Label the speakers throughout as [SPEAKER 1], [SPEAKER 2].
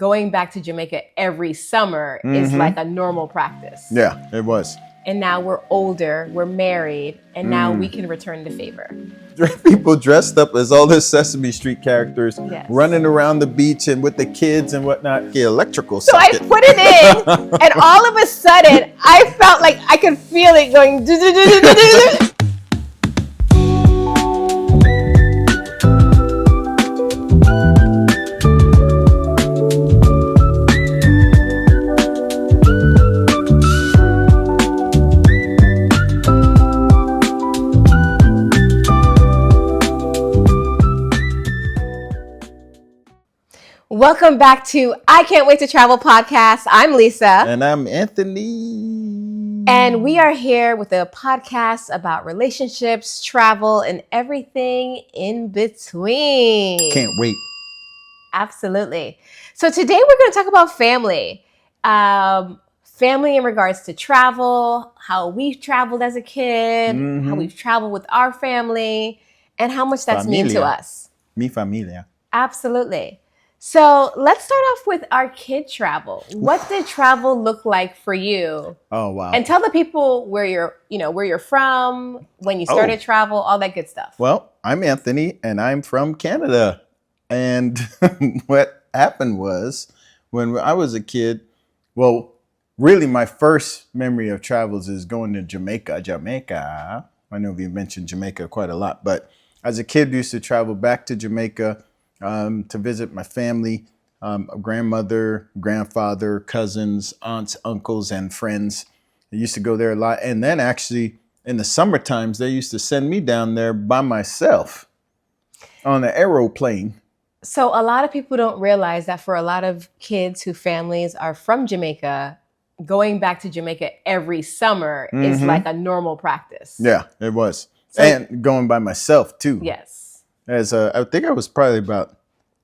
[SPEAKER 1] going back to Jamaica every summer is like a normal practice.
[SPEAKER 2] Yeah, it was.
[SPEAKER 1] And now we're older, we're married, and now we can return the favor.
[SPEAKER 2] People dressed up as all the Sesame Street characters,
[SPEAKER 1] Yes.
[SPEAKER 2] running around the beach and with the kids and whatnot. The electrical
[SPEAKER 1] So I
[SPEAKER 2] socket.
[SPEAKER 1] put it in, and all of a sudden, I felt like I could feel it going. Welcome back to I Can't Wait to Travel podcast. I'm Lisa.
[SPEAKER 2] And I'm Anthony.
[SPEAKER 1] And we are here with a podcast about relationships, travel, and everything in between.
[SPEAKER 2] Can't wait.
[SPEAKER 1] Absolutely. So today we're going to talk about family. Family in regards to travel, how we've traveled as a kid, how we've traveled with our family, and how much that's mean to us.
[SPEAKER 2] Mi familia.
[SPEAKER 1] Absolutely. So let's start off with our kid travel. What did travel look like for you?
[SPEAKER 2] Oh, wow.
[SPEAKER 1] And tell the people where you're from, when you started travel, all that good stuff.
[SPEAKER 2] Well, I'm Anthony and I'm from Canada. And what happened was when I was a kid, well, really my first memory of travels is going to Jamaica. I know we mentioned Jamaica quite a lot, but as a kid, I used to travel back to Jamaica to visit my family, grandmother, grandfather, cousins, aunts, uncles, and friends. I used to go there a lot. And then actually in the summer times, they used to send me down there by myself on an aeroplane.
[SPEAKER 1] So a lot of people don't realize that for a lot of kids whose families are from Jamaica, going back to Jamaica every summer is like a normal practice.
[SPEAKER 2] Yeah, it was.
[SPEAKER 1] So,
[SPEAKER 2] and going by myself too.
[SPEAKER 1] Yes.
[SPEAKER 2] I think I was probably about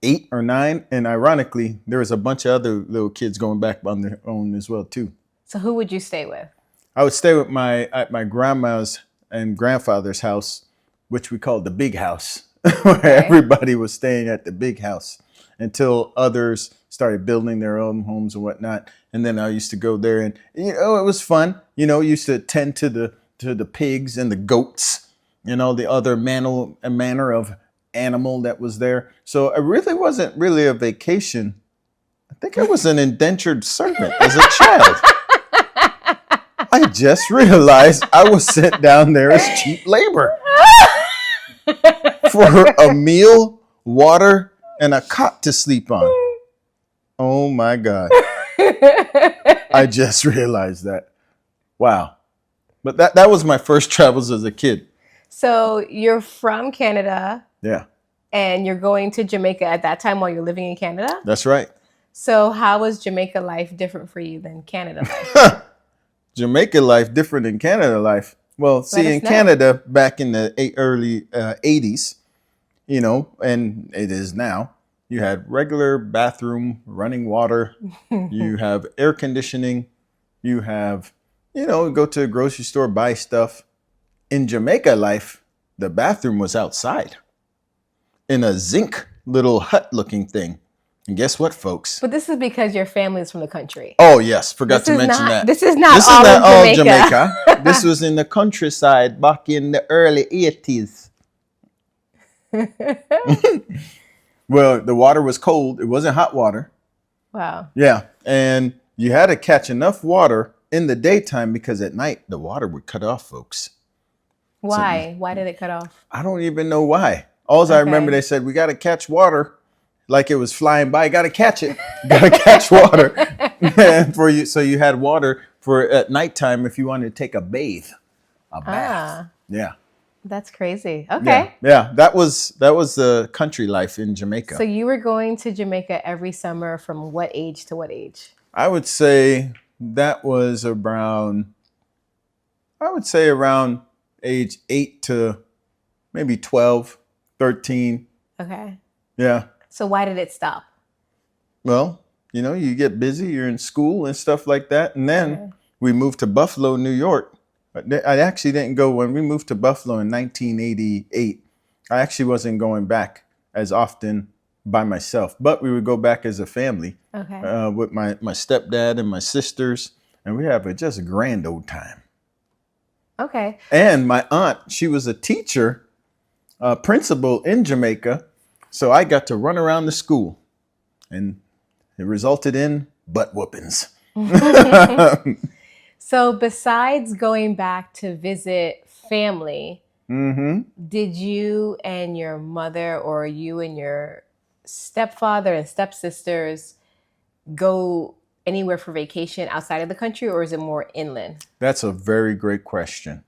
[SPEAKER 2] 8 or 9. And ironically, there was a bunch of other little kids going back on their own as well too.
[SPEAKER 1] So who would you stay with?
[SPEAKER 2] I would stay with at my grandma's and grandfather's house, which we called the big house, where everybody was staying at the big house until others started building their own homes and whatnot. And then I used to go there and, it was fun. Used to tend to the pigs and the goats, the other manner of animal that was there. So it really wasn't really a vacation. I think I was an indentured servant as a child. I just realized I was sent down there as cheap labor for a meal, water, and a cot to sleep on. Oh my God. I just realized that. Wow. But that was my first travels as a kid.
[SPEAKER 1] So you're from Canada.
[SPEAKER 2] Yeah.
[SPEAKER 1] And you're going to Jamaica at that time while you're living in Canada?
[SPEAKER 2] That's right.
[SPEAKER 1] So how was Jamaica life different for you than Canada life?
[SPEAKER 2] Jamaica life different than Canada life. Well, see, in Canada back in the early 80s, and it is now, you had regular bathroom, running water, you have air conditioning, you have, go to a grocery store, buy stuff. In Jamaica life, the bathroom was outside in a zinc little hut looking thing. And guess what, folks?
[SPEAKER 1] But this is because your family is from the country.
[SPEAKER 2] Oh, yes. Forgot to mention that.
[SPEAKER 1] This is not all Jamaica.
[SPEAKER 2] This was in the countryside back in the early 80s. Well, the water was cold. It wasn't hot water.
[SPEAKER 1] Wow.
[SPEAKER 2] Yeah. And you had to catch enough water in the daytime because at night the water would cut off, folks.
[SPEAKER 1] Why? Why did it cut off?
[SPEAKER 2] I don't even know why. I remember they said, we got to catch water like it was flying by. Got to catch it. Got to catch water. And so you had water for at nighttime if you wanted to take a bath. A bath. Yeah.
[SPEAKER 1] That's crazy. Okay.
[SPEAKER 2] Yeah. That was the country life in Jamaica.
[SPEAKER 1] So you were going to Jamaica every summer from what age to what age?
[SPEAKER 2] I would say that was around age 8 to maybe 12, 13.
[SPEAKER 1] Okay.
[SPEAKER 2] Yeah.
[SPEAKER 1] So why did it stop?
[SPEAKER 2] Well, you get busy, you're in school and stuff like that. And then we moved to Buffalo, New York. I actually didn't go when we moved to Buffalo in 1988. I actually wasn't going back as often by myself, but we would go back as a family
[SPEAKER 1] Okay.
[SPEAKER 2] with my stepdad and my sisters, and we have a just grand old time.
[SPEAKER 1] Okay.
[SPEAKER 2] And my aunt, she was a teacher, principal in Jamaica, so I got to run around the school, and it resulted in butt whoopings.
[SPEAKER 1] So besides going back to visit family, did you and your mother or you and your stepfather and stepsisters go anywhere for vacation outside of the country, or is it more inland?
[SPEAKER 2] That's a very great question.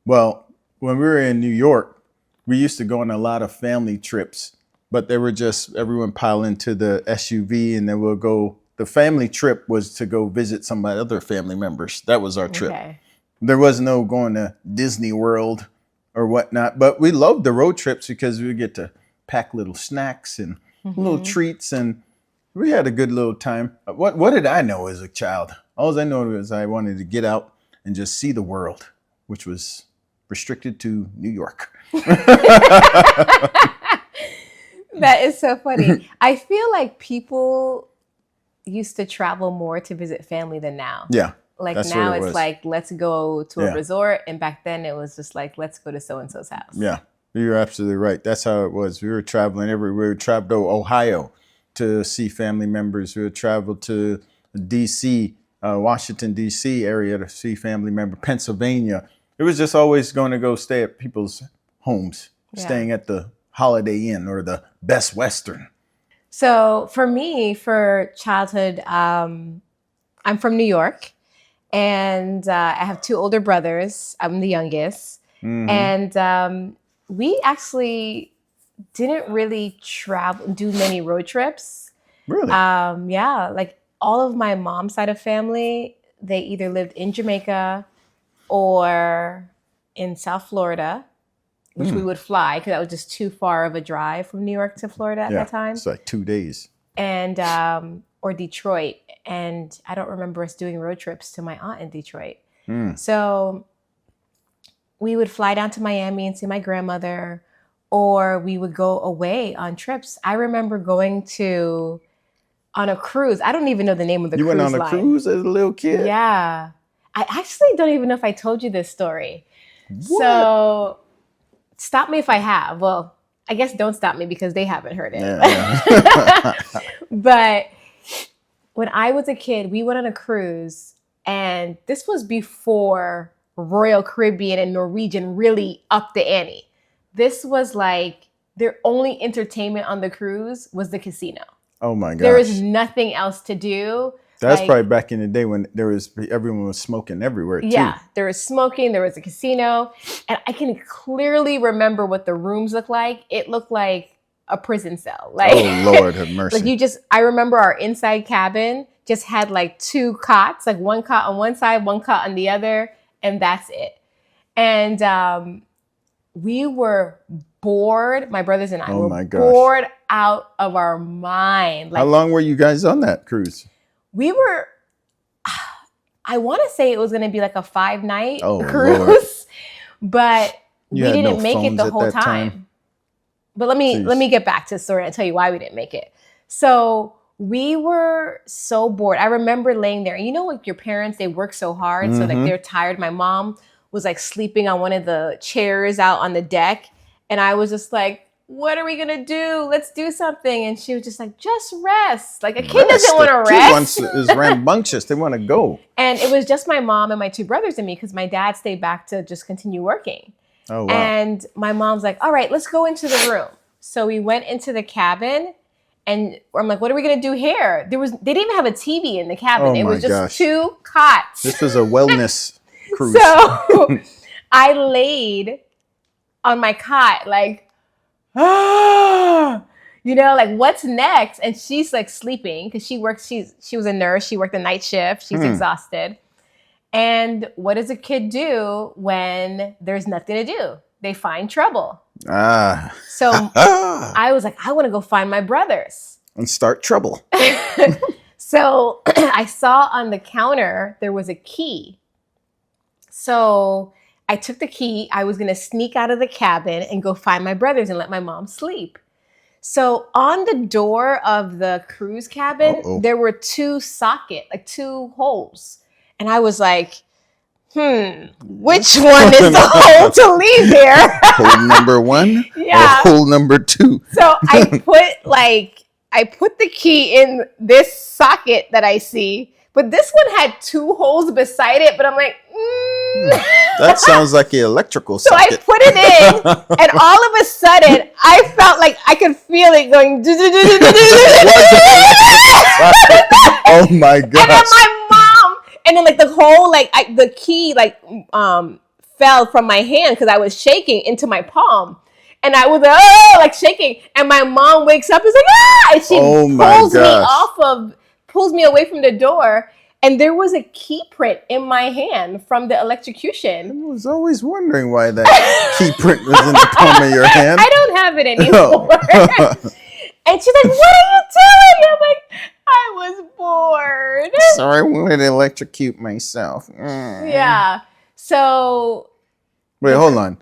[SPEAKER 2] Well, when we were in New York, we used to go on a lot of family trips, but they were just everyone pile into the SUV and then we'll go. The family trip was to go visit some of my other family members. That was our trip.
[SPEAKER 1] Okay.
[SPEAKER 2] There was no going to Disney World or whatnot, but we loved the road trips because we would get to pack little snacks and little treats, and we had a good little time. What did I know as a child? All I know is I wanted to get out and just see the world, which was restricted to New York.
[SPEAKER 1] That is so funny. I feel like people used to travel more to visit family than now.
[SPEAKER 2] Yeah.
[SPEAKER 1] Like
[SPEAKER 2] that's
[SPEAKER 1] now
[SPEAKER 2] what it
[SPEAKER 1] it's
[SPEAKER 2] was.
[SPEAKER 1] like, let's go to a resort. And back then it was just like, let's go to so-and-so's house.
[SPEAKER 2] Yeah, you're absolutely right. That's how it was. We were traveling everywhere. We would travel to Ohio to see family members. We would travel to D.C., Washington, D.C. area to see family members, Pennsylvania. It was just always going to go stay at people's homes, staying at the Holiday Inn or the Best Western.
[SPEAKER 1] So for me, for childhood, I'm from New York, and I have two older brothers. I'm the youngest. And we actually didn't really do many road trips.
[SPEAKER 2] Really?
[SPEAKER 1] Yeah, like all of my mom's side of family, they either lived in Jamaica or in South Florida, which we would fly because that was just too far of a drive from New York to Florida at that time.
[SPEAKER 2] It's like 2 days.
[SPEAKER 1] And or Detroit. And I don't remember us doing road trips to my aunt in Detroit. So we would fly down to Miami and see my grandmother, or we would go away on trips. I remember going on a cruise. I don't even know the name of the cruise line.
[SPEAKER 2] You went on a cruise as a little kid?
[SPEAKER 1] Yeah. I actually don't even know if I told you this story.
[SPEAKER 2] What?
[SPEAKER 1] So stop me if I have. Well, I guess don't stop me because they haven't heard it.
[SPEAKER 2] Yeah.
[SPEAKER 1] But when I was a kid, we went on a cruise, and this was before Royal Caribbean and Norwegian really upped the ante. This was like their only entertainment on the cruise was the casino.
[SPEAKER 2] Oh my gosh.
[SPEAKER 1] There was nothing else to do.
[SPEAKER 2] That's probably back in the day when everyone was smoking everywhere too.
[SPEAKER 1] Yeah, there was smoking, there was a casino, and I can clearly remember what the rooms looked like. It looked like a prison cell. Like,
[SPEAKER 2] oh Lord have mercy.
[SPEAKER 1] I remember our inside cabin just had like two cots, like one cot on one side, one cot on the other, and that's it. And we were bored. My brothers and I were bored out of our mind. Like,
[SPEAKER 2] how long were you guys on that cruise?
[SPEAKER 1] We were, I want to say it was going to be like a 5-night cruise,
[SPEAKER 2] Lord.
[SPEAKER 1] But we didn't make it the whole time.
[SPEAKER 2] time.
[SPEAKER 1] But let me get back to the story and tell you why we didn't make it. So we were so bored. I remember laying there, and you know, like your parents, they work so hard. So like they're tired. My mom was like sleeping on one of the chairs out on the deck. And I was just like, what are we going to do? Let's do something. And she was just like, just rest. Like a kid doesn't want to rest.
[SPEAKER 2] Kid is rambunctious. They want to go.
[SPEAKER 1] And it was just my mom and my two brothers and me because my dad stayed back to just continue working.
[SPEAKER 2] Oh, wow.
[SPEAKER 1] And my mom's like, all right, let's go into the room. So we went into the cabin, and I'm like, what are we going to do here? They didn't even have a TV in the cabin. It was just two cots.
[SPEAKER 2] This was a wellness cruise.
[SPEAKER 1] So I laid on my cot like, you know, like what's next? And she's like sleeping because she was a nurse. She worked the night shift. She's exhausted. And what does a kid do when there's nothing to do? They find trouble. So I was like, I want to go find my brothers.
[SPEAKER 2] And start trouble.
[SPEAKER 1] So I saw on the counter, there was a key. So I took the key. I was going to sneak out of the cabin and go find my brothers and let my mom sleep. So on the door of the cruise cabin,
[SPEAKER 2] Uh-oh.
[SPEAKER 1] there were two holes. And I was like, which one is the hole to leave here?
[SPEAKER 2] Hole number 1
[SPEAKER 1] Yeah.
[SPEAKER 2] or hole number 2?
[SPEAKER 1] So I put the key in this socket that I see, but this one had two holes beside it. But I'm like,
[SPEAKER 2] That sounds like an electrical
[SPEAKER 1] so I
[SPEAKER 2] socket.
[SPEAKER 1] put it in, and all of a sudden, I felt like I could feel it going.
[SPEAKER 2] Oh my
[SPEAKER 1] And then
[SPEAKER 2] gosh.
[SPEAKER 1] my mom, and then like the whole the key fell from my hand because I was shaking into my palm. And I was like shaking, and my mom wakes up and is like, ah! And she
[SPEAKER 2] Oh my
[SPEAKER 1] pulls me away from the door, and there was a key print in my hand from the electrocution.
[SPEAKER 2] I was always wondering why that key print was in the palm of your hand.
[SPEAKER 1] I don't have it anymore. And she's like, what are you doing? I'm like, I was bored.
[SPEAKER 2] So I wanted to electrocute myself.
[SPEAKER 1] Yeah. So
[SPEAKER 2] Wait, hold on.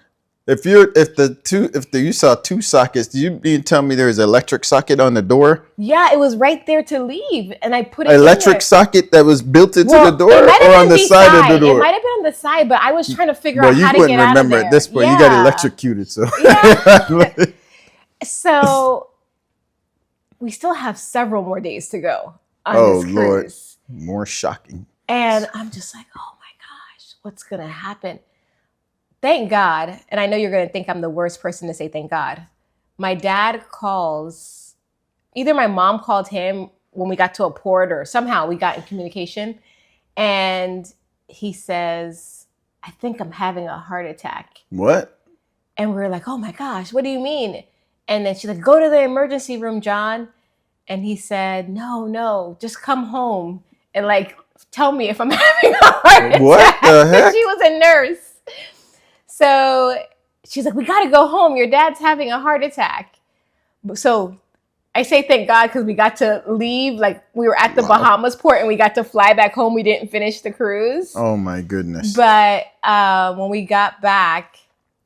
[SPEAKER 2] If you saw two sockets, do you mean to tell me there was an electric socket on the door?
[SPEAKER 1] yeah, it was right there to leave, and I put it
[SPEAKER 2] Electric
[SPEAKER 1] in there.
[SPEAKER 2] socket that was built into the door,
[SPEAKER 1] It might have
[SPEAKER 2] or
[SPEAKER 1] been
[SPEAKER 2] on the side of the
[SPEAKER 1] It
[SPEAKER 2] door?
[SPEAKER 1] might have been on the side, but I was trying to figure
[SPEAKER 2] Well,
[SPEAKER 1] out
[SPEAKER 2] you
[SPEAKER 1] how to
[SPEAKER 2] wouldn't
[SPEAKER 1] get out of
[SPEAKER 2] remember
[SPEAKER 1] there.
[SPEAKER 2] at this point. You got electrocuted, so.
[SPEAKER 1] Yeah. So we still have several more days to go on
[SPEAKER 2] Oh,
[SPEAKER 1] this
[SPEAKER 2] Lord.
[SPEAKER 1] cruise.
[SPEAKER 2] More shocking.
[SPEAKER 1] And I'm just like, oh my gosh, what's going to happen? Thank God. And I know you're going to think I'm the worst person to say thank God. My dad calls, either my mom called him when we got to a port or somehow we got in communication. And he says, I think I'm having a heart attack.
[SPEAKER 2] What?
[SPEAKER 1] And we're like, oh my gosh, what do you mean? And then she's like, go to the emergency room, John. And he said, no, just come home and tell me if I'm having a heart attack.
[SPEAKER 2] What the heck?
[SPEAKER 1] She was a nurse. So she's like, we got to go home. Your dad's having a heart attack. So I say thank God because we got to leave. We were at the Bahamas port and we got to fly back home. We didn't finish the cruise.
[SPEAKER 2] Oh my goodness.
[SPEAKER 1] But when we got back,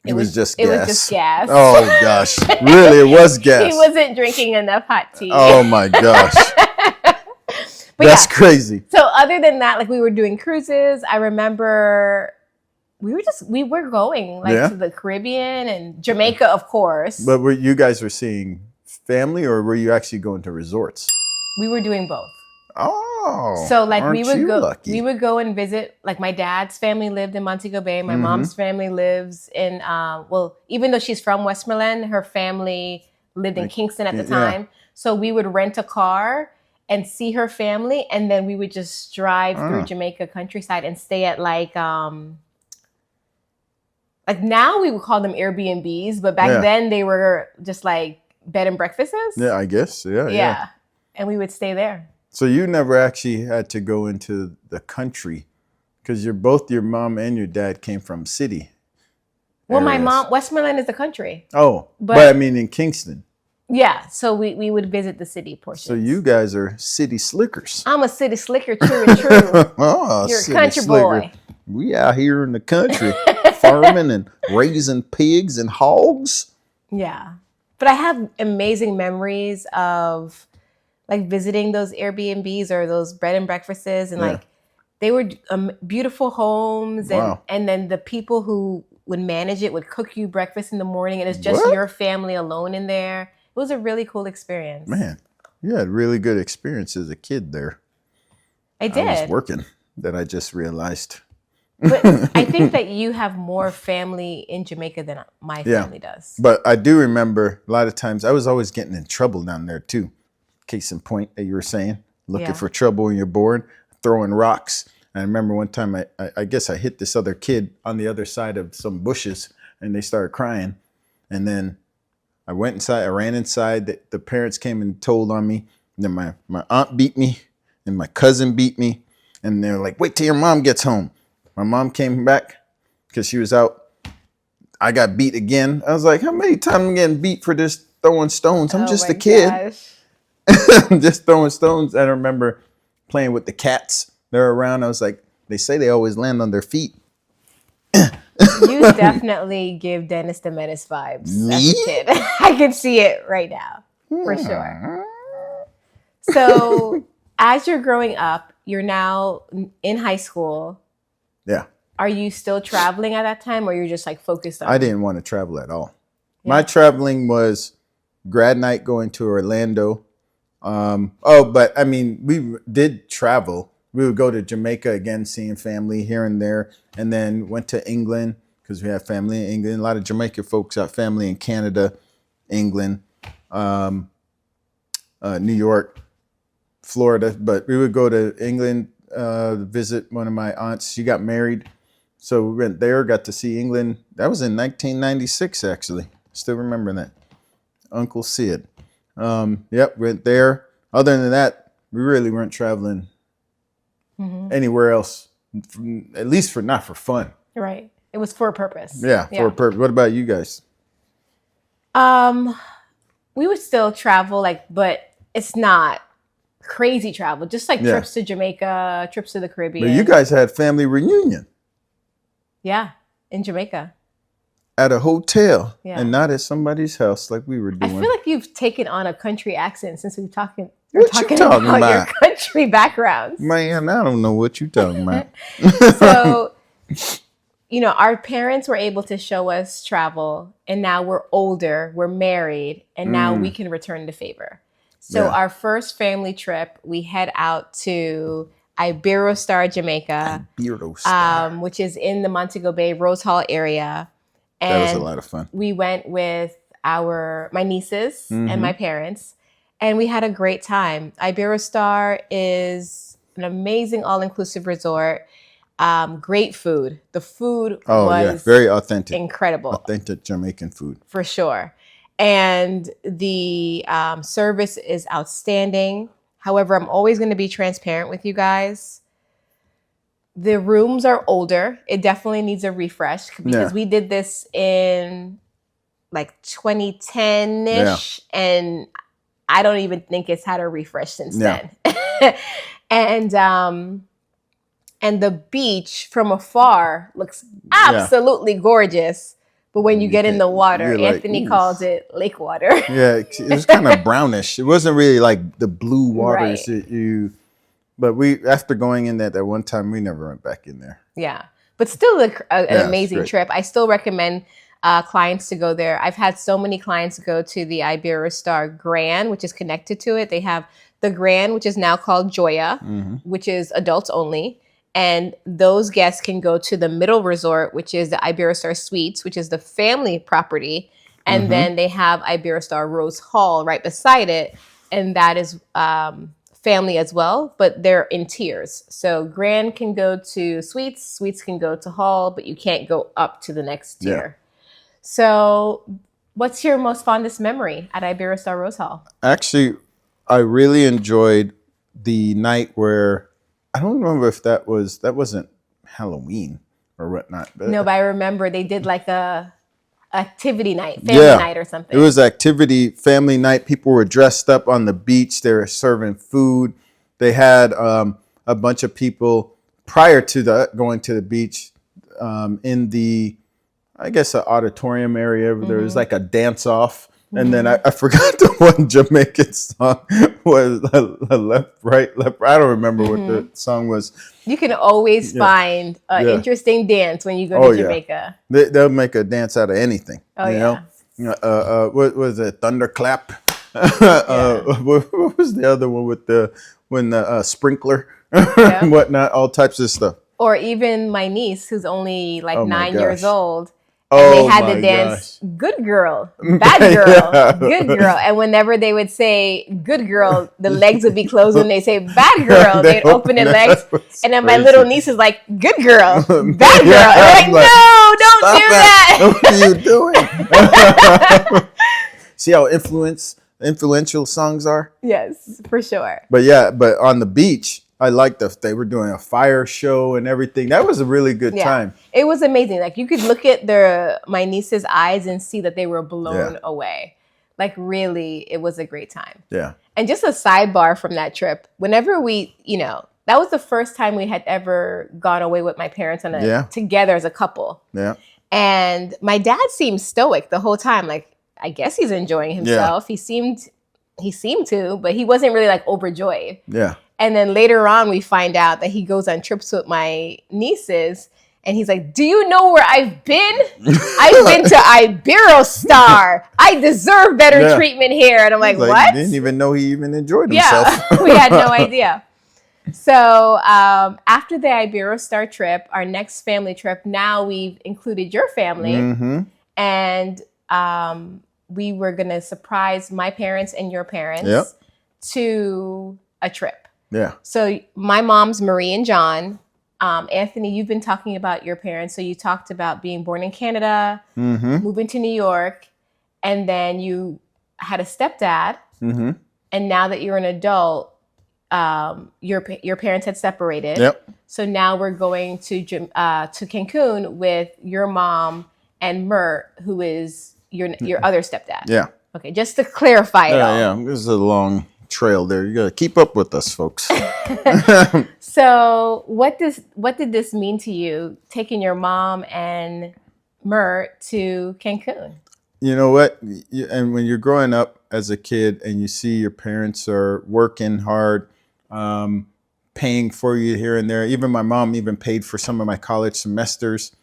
[SPEAKER 2] it was just gas.
[SPEAKER 1] It was just gas.
[SPEAKER 2] Oh gosh. Really, it was gas.
[SPEAKER 1] He wasn't drinking enough hot tea.
[SPEAKER 2] Oh my gosh.
[SPEAKER 1] But
[SPEAKER 2] that's crazy.
[SPEAKER 1] So other than that, we were doing cruises. I remember we were going to the Caribbean and Jamaica, of course.
[SPEAKER 2] But you guys were seeing family, or were you actually going to resorts?
[SPEAKER 1] We were doing both.
[SPEAKER 2] Oh.
[SPEAKER 1] So we would go
[SPEAKER 2] lucky?
[SPEAKER 1] we would go and visit. My dad's family lived in Montego Bay. My mom's family lives in even though she's from Westmoreland, her family lived in Kingston at the time. Yeah. So we would rent a car and see her family, and then we would just drive through Jamaica countryside and stay at now we would call them Airbnbs, but back then they were just bed and breakfasts.
[SPEAKER 2] Yeah, I guess. Yeah.
[SPEAKER 1] And we would stay there.
[SPEAKER 2] So you never actually had to go into the country because both your mom and your dad came from city.
[SPEAKER 1] Well, my mom, Westmoreland is the country.
[SPEAKER 2] Oh, but I mean in Kingston.
[SPEAKER 1] Yeah, so we would visit the city portion.
[SPEAKER 2] So you guys are city slickers.
[SPEAKER 1] I'm a city slicker, true and true.
[SPEAKER 2] Oh,
[SPEAKER 1] you're a country boy.
[SPEAKER 2] We out here in the country farming and raising pigs and hogs.
[SPEAKER 1] Yeah, but I have amazing memories of visiting those Airbnbs or those bed and breakfasts, and they were beautiful homes, and then the people who would manage it would cook you breakfast in the morning, and it's just your family alone in there. It was a really cool experience.
[SPEAKER 2] Man, you had really good experience as a kid there.
[SPEAKER 1] I did.
[SPEAKER 2] I was working that I just realized.
[SPEAKER 1] But I think that you have more family in Jamaica than my family does.
[SPEAKER 2] But I do remember a lot of times I was always getting in trouble down there too. Case in point that you were saying, looking for trouble when you're bored, throwing rocks. And I remember one time I guess I hit this other kid on the other side of some bushes and they started crying. And then I went inside, I ran inside, the parents came and told on me. And then my aunt beat me and my cousin beat me. And they're like, wait till your mom gets home. My mom came back because she was out. I got beat again. I was like, how many times am I getting beat for this throwing stones? I'm just a kid. Just throwing stones. I remember playing with the cats. They're around. I was like, they say they always land on their feet.
[SPEAKER 1] You definitely give Dennis the Menace vibes as a kid. I can see it right now. For sure. So as you're growing up, you're now in high school.
[SPEAKER 2] Yeah.
[SPEAKER 1] Are you still traveling at that time, or you're just like focused on?
[SPEAKER 2] I didn't want to travel at all.
[SPEAKER 1] Yeah.
[SPEAKER 2] My traveling was grad night going to Orlando. But I mean, we did travel. We would go to Jamaica again, seeing family here and there, and then went to England because we have family in England. A lot of Jamaican folks have family in Canada, England, New York, Florida. But we would go to England, visit one of my aunts. She got married. So we went there, got to see England. That was in 1996, actually. Still remember that. Uncle Sid. Yep, went there. Other than that, we really weren't traveling anywhere else, at least not for fun.
[SPEAKER 1] Right. It was for a purpose.
[SPEAKER 2] Yeah, for a purpose. What about you guys?
[SPEAKER 1] We would still travel, but it's not crazy travel. Just like trips to Jamaica, trips to the Caribbean.
[SPEAKER 2] But you guys had family reunion.
[SPEAKER 1] Yeah, in Jamaica.
[SPEAKER 2] At a hotel,
[SPEAKER 1] Yeah.
[SPEAKER 2] and not at somebody's house like we were
[SPEAKER 1] I
[SPEAKER 2] doing.
[SPEAKER 1] feel like you've taken on a country accent since we're talking
[SPEAKER 2] talking
[SPEAKER 1] about your
[SPEAKER 2] about?
[SPEAKER 1] country backgrounds.
[SPEAKER 2] Man, I don't know what you're talking about.
[SPEAKER 1] So, our parents were able to show us travel, and now we're older, we're married, and now we can return the favor. So our first family trip, we head out to Iberostar, Jamaica, which is in the Montego Bay, Rose Hall area. And
[SPEAKER 2] that was a lot of fun.
[SPEAKER 1] We went with my nieces and my parents, and we had a great time. Iberostar is an amazing all-inclusive resort. Great food. The food was
[SPEAKER 2] very authentic,
[SPEAKER 1] incredible,
[SPEAKER 2] authentic Jamaican food
[SPEAKER 1] for sure. And the service is outstanding. However, I'm always going to be transparent with you guys. The rooms are older. It definitely needs a refresh because we did this in 2010-ish, and I don't even think it's had a refresh since then. And the beach from afar looks absolutely gorgeous. But when you get in the water, Anthony calls it lake water.
[SPEAKER 2] Yeah, it was kind of brownish. It wasn't really like the blue waters that you... But after going in that one time, we never went back in there. Yeah.
[SPEAKER 1] But still an amazing trip. I still recommend clients to go there. I've had so many clients go to the Iberostar Grand, which is connected to it. They have the Grand, which is now called Joya, which is adults only. And those guests can go to the middle resort, which is the Iberostar Suites, which is the family property. And then they have Iberostar Rose Hall right beside it. And that is family as well, but they're in tiers. So Grand can go to Suites, Suites can go to Hall, but you can't go up to the next tier. So what's your most fondest memory at Iberostar Rose Hall?
[SPEAKER 2] Actually, I really enjoyed the night where, I don't remember if that wasn't Halloween or whatnot.
[SPEAKER 1] But I remember they did like a activity night, family night or something.
[SPEAKER 2] It was activity, family night. People were dressed up on the beach. They were serving food. They had a bunch of people prior to going to the beach in the, I guess, an auditorium area. There was like a dance off. And then I forgot the one Jamaican song was left, right, left. I don't remember what the song was.
[SPEAKER 1] You can always find an interesting dance when you go to Jamaica.
[SPEAKER 2] They'll make a dance out of anything.
[SPEAKER 1] Oh,
[SPEAKER 2] what was it? Thunderclap. What was the other one with the sprinkler and whatnot? All types of stuff.
[SPEAKER 1] Or even my niece, who's only 9 years old. And they had to dance good girl, bad girl, good girl. And whenever they would say good girl, the legs would be closed. When they say bad girl, they'd open their legs. And then my little niece is like, good girl, bad girl. And I'm like, no, don't do that.
[SPEAKER 2] What are you doing? See how influential songs are?
[SPEAKER 1] Yes, for sure.
[SPEAKER 2] But on the beach, I liked they were doing a fire show and everything. That was a really good time.
[SPEAKER 1] It was amazing. You could look at my niece's eyes and see that they were blown away. Really, it was a great time.
[SPEAKER 2] Yeah.
[SPEAKER 1] And just a sidebar from that trip, whenever we, that was the first time we had ever gone away with my parents together as a couple.
[SPEAKER 2] Yeah.
[SPEAKER 1] And my dad seemed stoic the whole time. I guess he's enjoying himself. He seemed He seemed to, but he wasn't really like overjoyed.
[SPEAKER 2] Yeah.
[SPEAKER 1] And then later on, we find out that he goes on trips with my nieces. And he's like, do you know where I've been? I've been to Iberostar. I deserve better treatment here. And I'm like, what?
[SPEAKER 2] Didn't even know he even enjoyed himself.
[SPEAKER 1] Yeah, we had no idea. So after the Iberostar trip, our next family trip, now we've included your family.
[SPEAKER 2] Mm-hmm.
[SPEAKER 1] And we were going to surprise my parents and your parents to a trip.
[SPEAKER 2] Yeah.
[SPEAKER 1] So my mom's Marie and John. Anthony, you've been talking about your parents. So you talked about being born in Canada, moving to New York, and then you had a stepdad. Mm-hmm. And now that you're an adult, your parents had separated.
[SPEAKER 2] Yep.
[SPEAKER 1] So now we're going to Cancun with your mom and Mert, who is your other stepdad.
[SPEAKER 2] Yeah.
[SPEAKER 1] Okay, just to clarify it all.
[SPEAKER 2] Yeah, this is a long trail there. You got to keep up with us, folks.
[SPEAKER 1] So what did this mean to you, taking your mom and Mert to Cancun?
[SPEAKER 2] You know what? And when you're growing up as a kid and you see your parents are working hard, paying for you here and there. Even my mom even paid for some of my college semesters.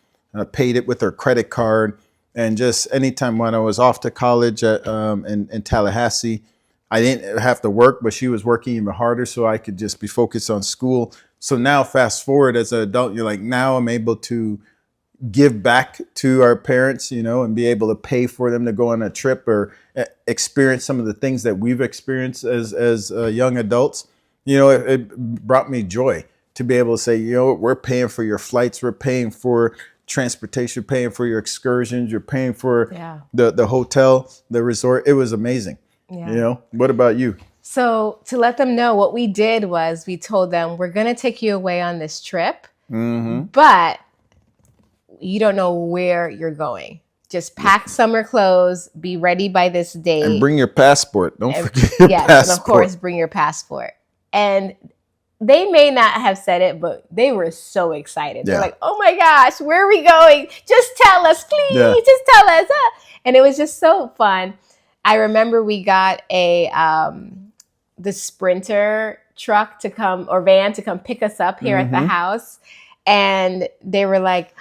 [SPEAKER 2] Paid it with her credit card. And just anytime when I was off to college in Tallahassee, I didn't have to work, but she was working even harder so I could just be focused on school. So now fast forward as an adult, you're like, now I'm able to give back to our parents, and be able to pay for them to go on a trip or experience some of the things that we've experienced as young adults. It brought me joy to be able to say, we're paying for your flights, we're paying for transportation, paying for your excursions, you're paying for the hotel, the resort. It was amazing. Yeah. What about you?
[SPEAKER 1] So to let them know, what we did was we told them, we're going to take you away on this trip, but you don't know where you're going. Just pack summer clothes, be ready by this date.
[SPEAKER 2] And bring your passport. Don't forget your passport.
[SPEAKER 1] And of course, bring your passport. And they may not have said it, but they were so excited. They're like, oh my gosh, where are we going? Just tell us, please. Just tell us. And it was just so fun. I remember we got the Sprinter truck to come, or van to come pick us up here at the house. And they were like,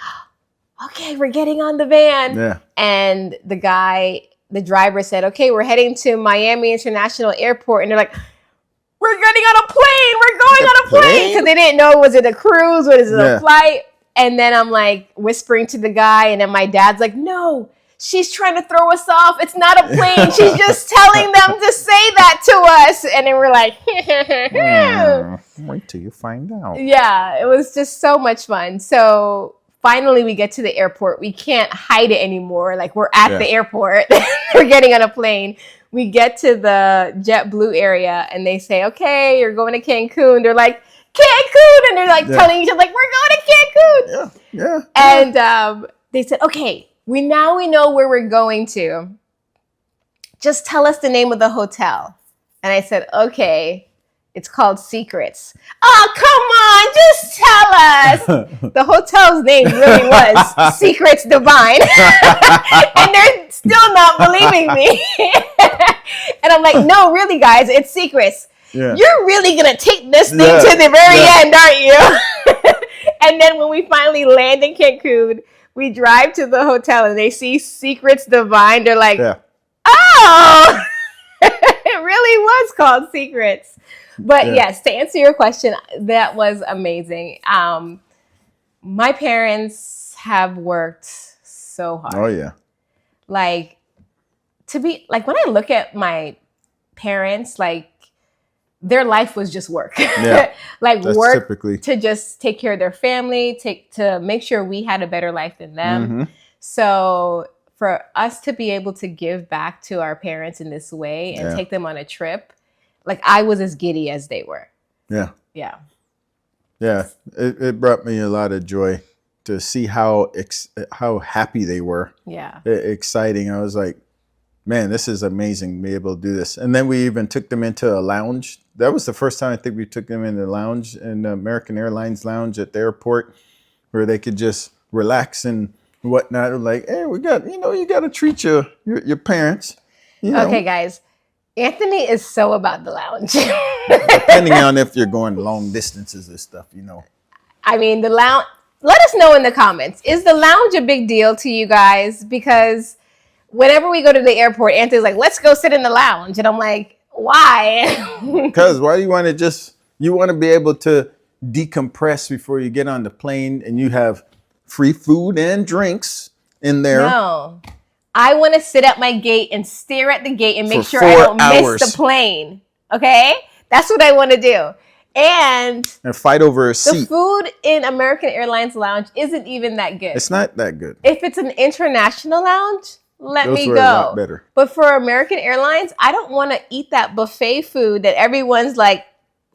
[SPEAKER 1] okay, we're getting on the van. Yeah. And the driver said, okay, we're heading to Miami International Airport. And they're like, we're getting on a plane. We're going on a plane. Because they didn't know, was it a cruise? Was it a flight? And then I'm like whispering to the guy. And then my dad's like, no, she's trying to throw us off. It's not a plane. She's just telling them to say that to us. And then we're like,
[SPEAKER 2] wait till you find out.
[SPEAKER 1] Yeah, it was just so much fun. So finally we get to the airport. We can't hide it anymore. Like, we're at the airport. We're getting on a plane. We get to the JetBlue area and they say, okay, you're going to Cancun. They're like, Cancun. And they're like telling each other, like, we're going to Cancun. Yeah. And they said, okay, we know where we're going to. Just tell us the name of the hotel. And I said, okay, it's called Secrets. Oh, come on, just tell us. The hotel's name really was Secrets Divine. And they're still not believing me. And I'm like, no, really, guys, it's Secrets. Yeah. You're really going to take this thing to the very end, aren't you? And then when we finally land in Cancun, we drive to the hotel and they see Secrets Divine. They're like, oh, it really was called Secrets. But yes, to answer your question, that was amazing. My parents have worked so hard.
[SPEAKER 2] Oh, yeah.
[SPEAKER 1] Like, when I look at my parents, like, their life was just work. Yeah, like, that's work typically to just take care of their family, to make sure we had a better life than them. Mm-hmm. So for us to be able to give back to our parents in this way and take them on a trip, like, I was as giddy as they were. Yeah. Yeah.
[SPEAKER 2] Yeah. It brought me a lot of joy to see how happy they were. Yeah. Exciting. I was like, man, this is amazing to be able to do this. And then we even took them into a lounge. That was the first time I think we took them in the lounge, in the American Airlines lounge at the airport, where they could just relax and whatnot. Like, hey, we got, you got to treat your parents.
[SPEAKER 1] Okay, guys. Anthony is so about the lounge.
[SPEAKER 2] Depending on if you're going long distances and stuff, you know.
[SPEAKER 1] I mean, the lounge. Let us know in the comments. Is the lounge a big deal to you guys? Because whenever we go to the airport, Anthony's like, let's go sit in the lounge. And I'm like, why?
[SPEAKER 2] Because why do you want to you want to be able to decompress before you get on the plane and you have free food and drinks in there.
[SPEAKER 1] No. I want to sit at my gate and stare at the gate and make sure I
[SPEAKER 2] 4
[SPEAKER 1] don't
[SPEAKER 2] hours.
[SPEAKER 1] miss the plane. Okay? That's what I want to do. And
[SPEAKER 2] fight over a seat.
[SPEAKER 1] The food in American Airlines lounge isn't even that good.
[SPEAKER 2] It's not that good.
[SPEAKER 1] If it's an international lounge, let
[SPEAKER 2] Those
[SPEAKER 1] me
[SPEAKER 2] were
[SPEAKER 1] go.
[SPEAKER 2] a lot better.
[SPEAKER 1] But for American Airlines, I don't want to eat that buffet food that everyone's like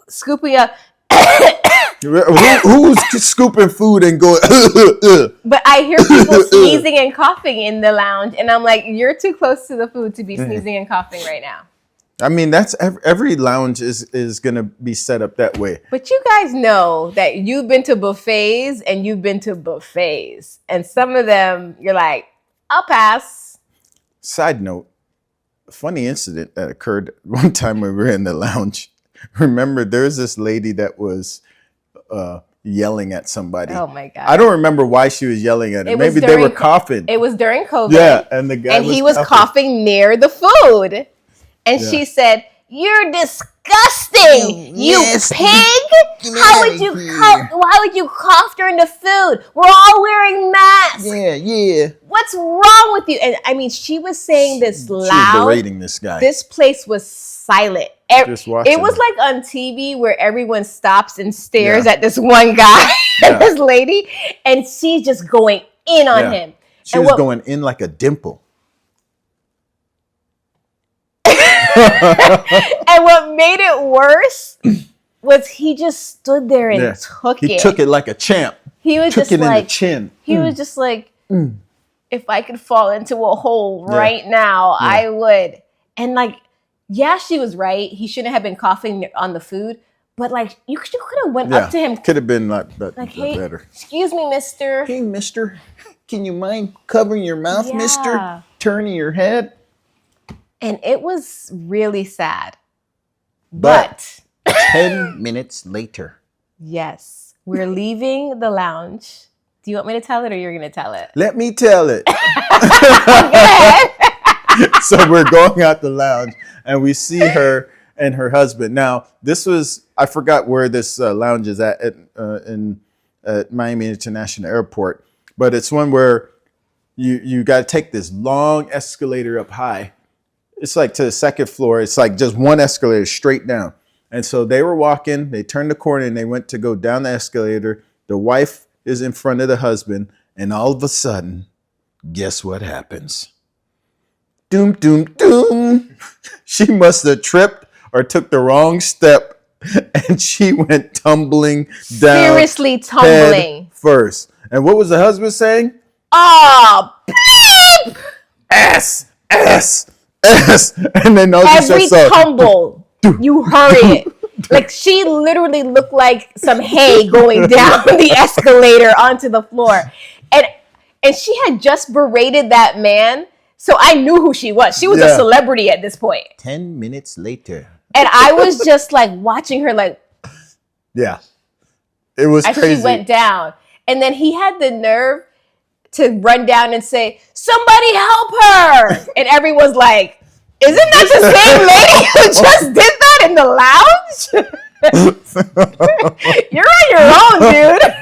[SPEAKER 1] scooping up.
[SPEAKER 2] Who's scooping food and going?
[SPEAKER 1] But I hear people sneezing and coughing in the lounge, and I'm like, you're too close to the food to be sneezing and coughing right now.
[SPEAKER 2] I mean, that's every lounge is going to be set up that way.
[SPEAKER 1] But you guys know that you've been to buffets and you've been to buffets, and some of them you're like, I'll pass.
[SPEAKER 2] Side note, a funny incident that occurred one time when we were in the lounge. Remember, there's this lady that was yelling at somebody.
[SPEAKER 1] Oh my God.
[SPEAKER 2] I don't remember why she was yelling at him. Maybe they were coughing.
[SPEAKER 1] It was during COVID.
[SPEAKER 2] Yeah, and the guy
[SPEAKER 1] he was coughing near the food. And she said, "You're disgusting, you pig! How would you cough? Why would you cough during the food? We're all wearing masks.
[SPEAKER 2] Yeah.
[SPEAKER 1] What's wrong with you?" And I mean, she was saying this loud.
[SPEAKER 2] She was berating this guy.
[SPEAKER 1] This place was silent.
[SPEAKER 2] Just watching
[SPEAKER 1] it was like on TV where everyone stops and stares at this one guy and this lady, and she's just going in on him.
[SPEAKER 2] She was going in like a dimple.
[SPEAKER 1] And what made it worse was he just stood there and took it.
[SPEAKER 2] He took it like a champ.
[SPEAKER 1] He was
[SPEAKER 2] took
[SPEAKER 1] just
[SPEAKER 2] it
[SPEAKER 1] like,
[SPEAKER 2] in the chin.
[SPEAKER 1] He was just like, if I could fall into a hole right now, I would. And like, yeah, she was right. He shouldn't have been coughing on the food. But like, you could have went up to him.
[SPEAKER 2] Could have been like
[SPEAKER 1] hey,
[SPEAKER 2] better.
[SPEAKER 1] Excuse me, mister.
[SPEAKER 2] Hey, mister. Can you mind covering your mouth, mister? Turning your head?
[SPEAKER 1] And it was really sad.
[SPEAKER 2] But 10 minutes later.
[SPEAKER 1] Yes. We're leaving the lounge. Do you want me to tell it or you're going to tell it?
[SPEAKER 2] Let me tell it.
[SPEAKER 1] Go ahead.
[SPEAKER 2] So we're going out the lounge and we see her and her husband. Now, this was, I forgot where this lounge is at Miami International Airport. But it's one where you got to take this long escalator up high. It's like to the second floor. It's like just one escalator straight down. And so they were walking, they turned the corner and they went to go down the escalator. The wife is in front of the husband. And all of a sudden, guess what happens? Doom, doom, doom. She must have tripped or took the wrong step. And she went tumbling down.
[SPEAKER 1] Seriously tumbling.
[SPEAKER 2] First. And what was the husband saying?
[SPEAKER 1] Oh, beep!
[SPEAKER 2] Ass. And then
[SPEAKER 1] every tumble, you heard it. Like she literally looked like some hay going down the escalator onto the floor. And she had just berated that man. So I knew who she was. She was a celebrity at this point.
[SPEAKER 2] 10 minutes later.
[SPEAKER 1] And I was just like watching her like.
[SPEAKER 2] Yeah. It was crazy.
[SPEAKER 1] As she went down. And then he had the nerve to run down and say, "Somebody help her." And everyone's like, isn't that the same lady who just did that in the lounge? You're on your own, dude.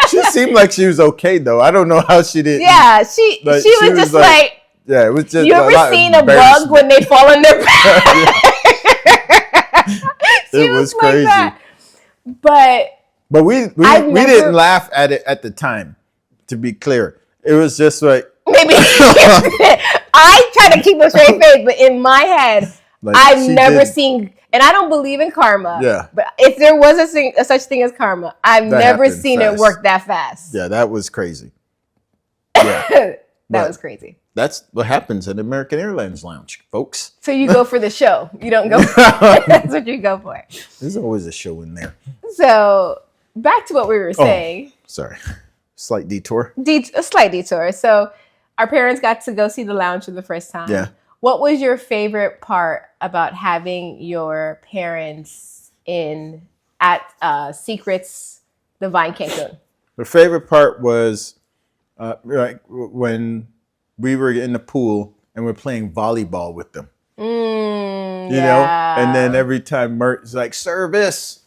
[SPEAKER 2] She seemed like she was okay, though. I don't know how she did.
[SPEAKER 1] Yeah, she was just like,
[SPEAKER 2] yeah, it was just.
[SPEAKER 1] You ever seen a bug when they fall on their back?
[SPEAKER 2] It was crazy.
[SPEAKER 1] Like that. But
[SPEAKER 2] we didn't laugh at it at the time. To be clear, it was just like
[SPEAKER 1] maybe I try to keep a straight face, but in my head, like I've never seen, and I don't believe in karma.
[SPEAKER 2] Yeah.
[SPEAKER 1] But if there was a such thing as karma, I've never seen it work that fast.
[SPEAKER 2] Yeah, that was crazy. Yeah.
[SPEAKER 1] That was crazy.
[SPEAKER 2] That's what happens at American Airlines lounge, folks.
[SPEAKER 1] So you go for the show. You don't go for that's what you go for.
[SPEAKER 2] There's always a show in there.
[SPEAKER 1] So back to what we were saying.
[SPEAKER 2] Sorry. Slight detour.
[SPEAKER 1] A slight detour. So our parents got to go see the lounge for the first time.
[SPEAKER 2] Yeah.
[SPEAKER 1] What was your favorite part about having your parents at Secrets Divine Cancun?
[SPEAKER 2] The favorite part was like when we were in the pool and we're playing volleyball with them. You know, and then every time Mert's like service,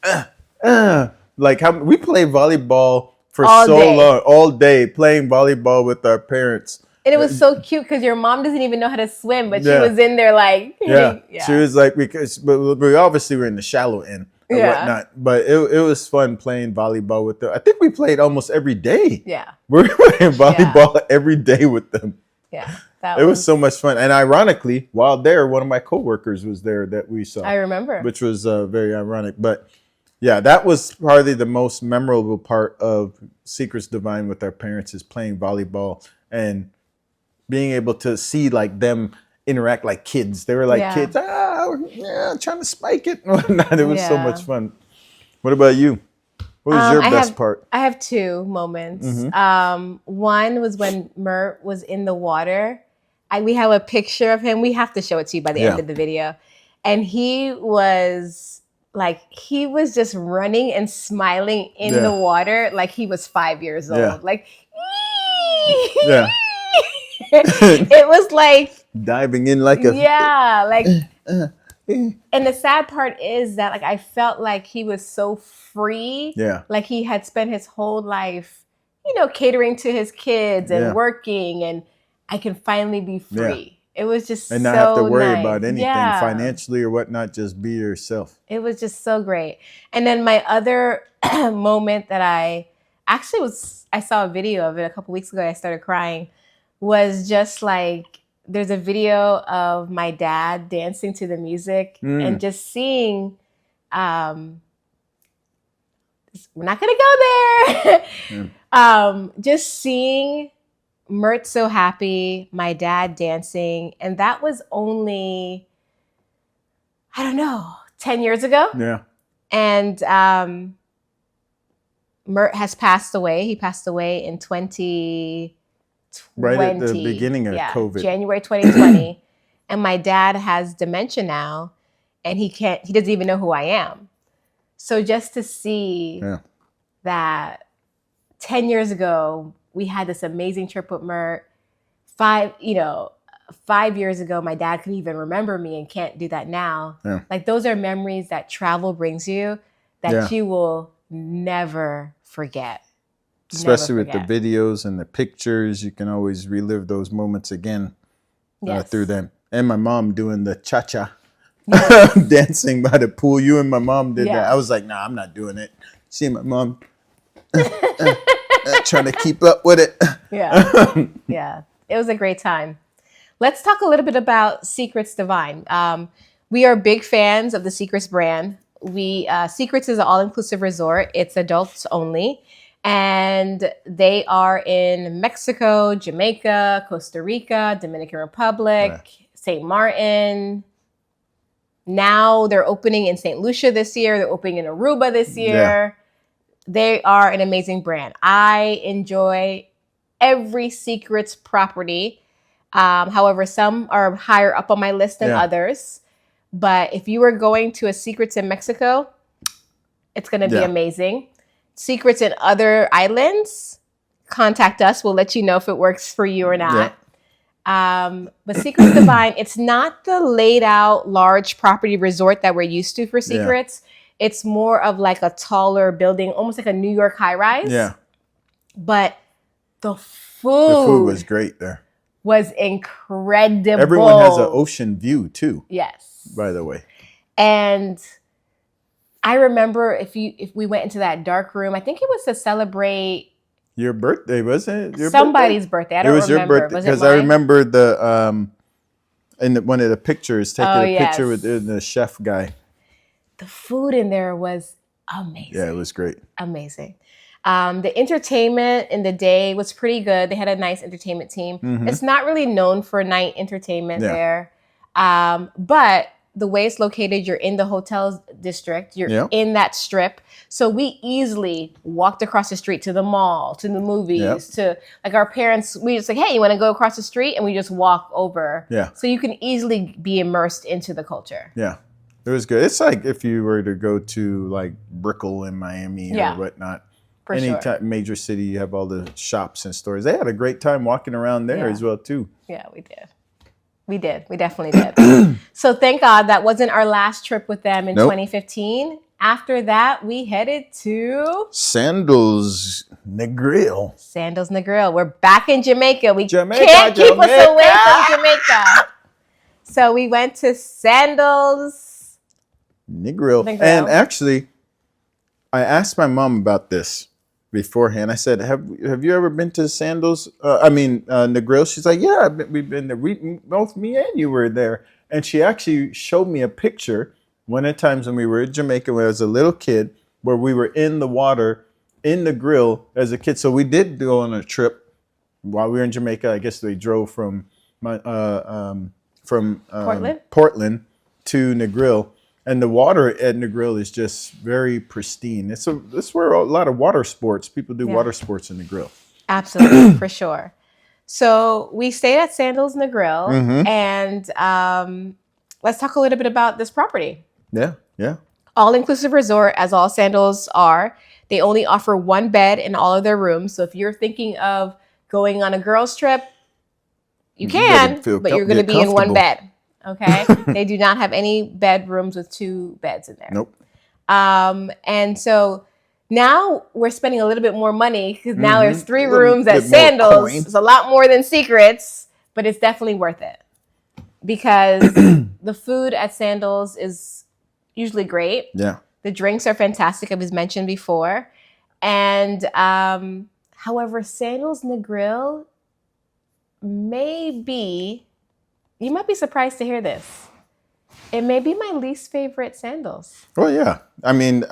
[SPEAKER 2] like how we play volleyball for long, all day, playing volleyball with our parents.
[SPEAKER 1] And it was so cute because your mom doesn't even know how to swim, but she was in there like,
[SPEAKER 2] she was like, but we obviously were in the shallow end or whatnot. But it was fun playing volleyball with them. I think we played almost every day.
[SPEAKER 1] Yeah,
[SPEAKER 2] we were playing volleyball every day with them.
[SPEAKER 1] Yeah,
[SPEAKER 2] it was so much fun. And ironically, while there, one of my coworkers was there that we saw.
[SPEAKER 1] I remember,
[SPEAKER 2] which was very ironic. But yeah, that was probably the most memorable part of Secrets Divine with our parents is playing volleyball and being able to see like them interact like kids. They were like kids, trying to spike it and whatnot. It was so much fun. What about you? What was your best part?
[SPEAKER 1] I have two moments. One was when Mert was in the water. We have a picture of him. We have to show it to you by the end of the video. And he was just running and smiling in the water like he was 5 years old. Like, it was like
[SPEAKER 2] diving in like a
[SPEAKER 1] and the sad part is that like I felt like he was so free. Like he had spent his whole life, catering to his kids and working, and I can finally be free. It was just
[SPEAKER 2] and not have to worry about anything financially or whatnot. Just be yourself.
[SPEAKER 1] It was just so great. And then my other moment that I saw a video of it a couple weeks ago. I started crying. Was just like there's a video of my dad dancing to the music and just seeing. We're not gonna go there. Just seeing Mert so happy, my dad dancing, and that was only, I don't know, 10 years ago.
[SPEAKER 2] Yeah.
[SPEAKER 1] And Mert has passed away. He passed away in 2020.
[SPEAKER 2] Right at the beginning of COVID.
[SPEAKER 1] January 2020. And my dad has dementia now, and he doesn't even know who I am. So just to see that 10 years ago, we had this amazing trip with Mert. 5 years ago, my dad couldn't even remember me and can't do that now. Like those are memories that travel brings you that you will never forget.
[SPEAKER 2] Especially with the videos and the pictures, you can always relive those moments again through them. And my mom doing the cha-cha, dancing by the pool. You and my mom did that. I was like, nah, I'm not doing it. See my mom trying to keep up with it.
[SPEAKER 1] Yeah. It was a great time. Let's talk a little bit about Secrets Divine. We are big fans of the Secrets brand. Secrets is an all-inclusive resort. It's adults only. And they are in Mexico, Jamaica, Costa Rica, Dominican Republic, St. Martin. Now they're opening in St. Lucia this year. They're opening in Aruba this year. They are an amazing brand. I enjoy every Secrets property. However, some are higher up on my list than others. But if you are going to a Secrets in Mexico, it's going to be amazing. Secrets in other islands, contact us. We'll let you know if it works for you or not. But Secrets Divine, it's not the laid out large property resort that we're used to for Secrets. It's more of like a taller building, almost like a New York high rise. But the food
[SPEAKER 2] was great there.
[SPEAKER 1] Was incredible.
[SPEAKER 2] Everyone has an ocean view too.
[SPEAKER 1] Yes.
[SPEAKER 2] By the way.
[SPEAKER 1] And I remember if we went into that dark room, I think it was to celebrate
[SPEAKER 2] your birthday, wasn't it?
[SPEAKER 1] Somebody's birthday. I don't remember. It was your birthday
[SPEAKER 2] because I remember one of the pictures taking a picture with the chef guy.
[SPEAKER 1] The food in there was amazing.
[SPEAKER 2] Yeah, it was great.
[SPEAKER 1] Amazing. The entertainment in the day was pretty good. They had a nice entertainment team. It's not really known for night entertainment there. But the way it's located, you're in the hotel district, you're
[SPEAKER 2] Yeah.
[SPEAKER 1] in that strip. So we easily walked across the street to the mall, to the movies, to like our parents. We just like, hey, you want to go across the street? And we just walk over.
[SPEAKER 2] Yeah.
[SPEAKER 1] So you can easily be immersed into the culture.
[SPEAKER 2] Yeah. It was good. It's like if you were to go to like Brickell in Miami or whatnot.
[SPEAKER 1] For
[SPEAKER 2] Any
[SPEAKER 1] sure.
[SPEAKER 2] major city, you have all the shops and stores. They had a great time walking around there as well, too.
[SPEAKER 1] Yeah, we did. We did. We definitely did. So thank God that wasn't our last trip with them in 2015. After that, we headed to
[SPEAKER 2] Sandals Negril.
[SPEAKER 1] Sandals Negril. We're back in Jamaica. We
[SPEAKER 2] Jamaica,
[SPEAKER 1] can't keep us
[SPEAKER 2] Jamaica.
[SPEAKER 1] away from Jamaica. So we went to Sandals
[SPEAKER 2] Negril.
[SPEAKER 1] Negril.
[SPEAKER 2] And actually, I asked my mom about this beforehand. I said, have you ever been to Sandals? Negril? She's like, yeah, we've been there. Both me and you were there. And she actually showed me a picture one of the times when we were in Jamaica when I was a little kid, where we were in the water, in the grill as a kid. So we did go on a trip while we were in Jamaica. I guess they drove from Portland to Negril. And the water at Negril is just very pristine. It's where a lot of water sports. People do water sports in Negril.
[SPEAKER 1] Absolutely, for sure. So we stayed at Sandals Negril, and let's talk a little bit about this property.
[SPEAKER 2] Yeah, yeah.
[SPEAKER 1] All-inclusive resort, as all Sandals are. They only offer one bed in all of their rooms. So if you're thinking of going on a girls' trip, you can, but you're going to be in one bed. Okay. They do not have any bedrooms with two beds in there.
[SPEAKER 2] Nope.
[SPEAKER 1] And so now we're spending a little bit more money because now there's 3 rooms at Sandals. It's a lot more than Secrets, but it's definitely worth it because the food at Sandals is usually great.
[SPEAKER 2] Yeah.
[SPEAKER 1] The drinks are fantastic, as mentioned before. And however, Sandals Negril you might be surprised to hear this. It may be my least favorite Sandals.
[SPEAKER 2] Oh, yeah. I mean,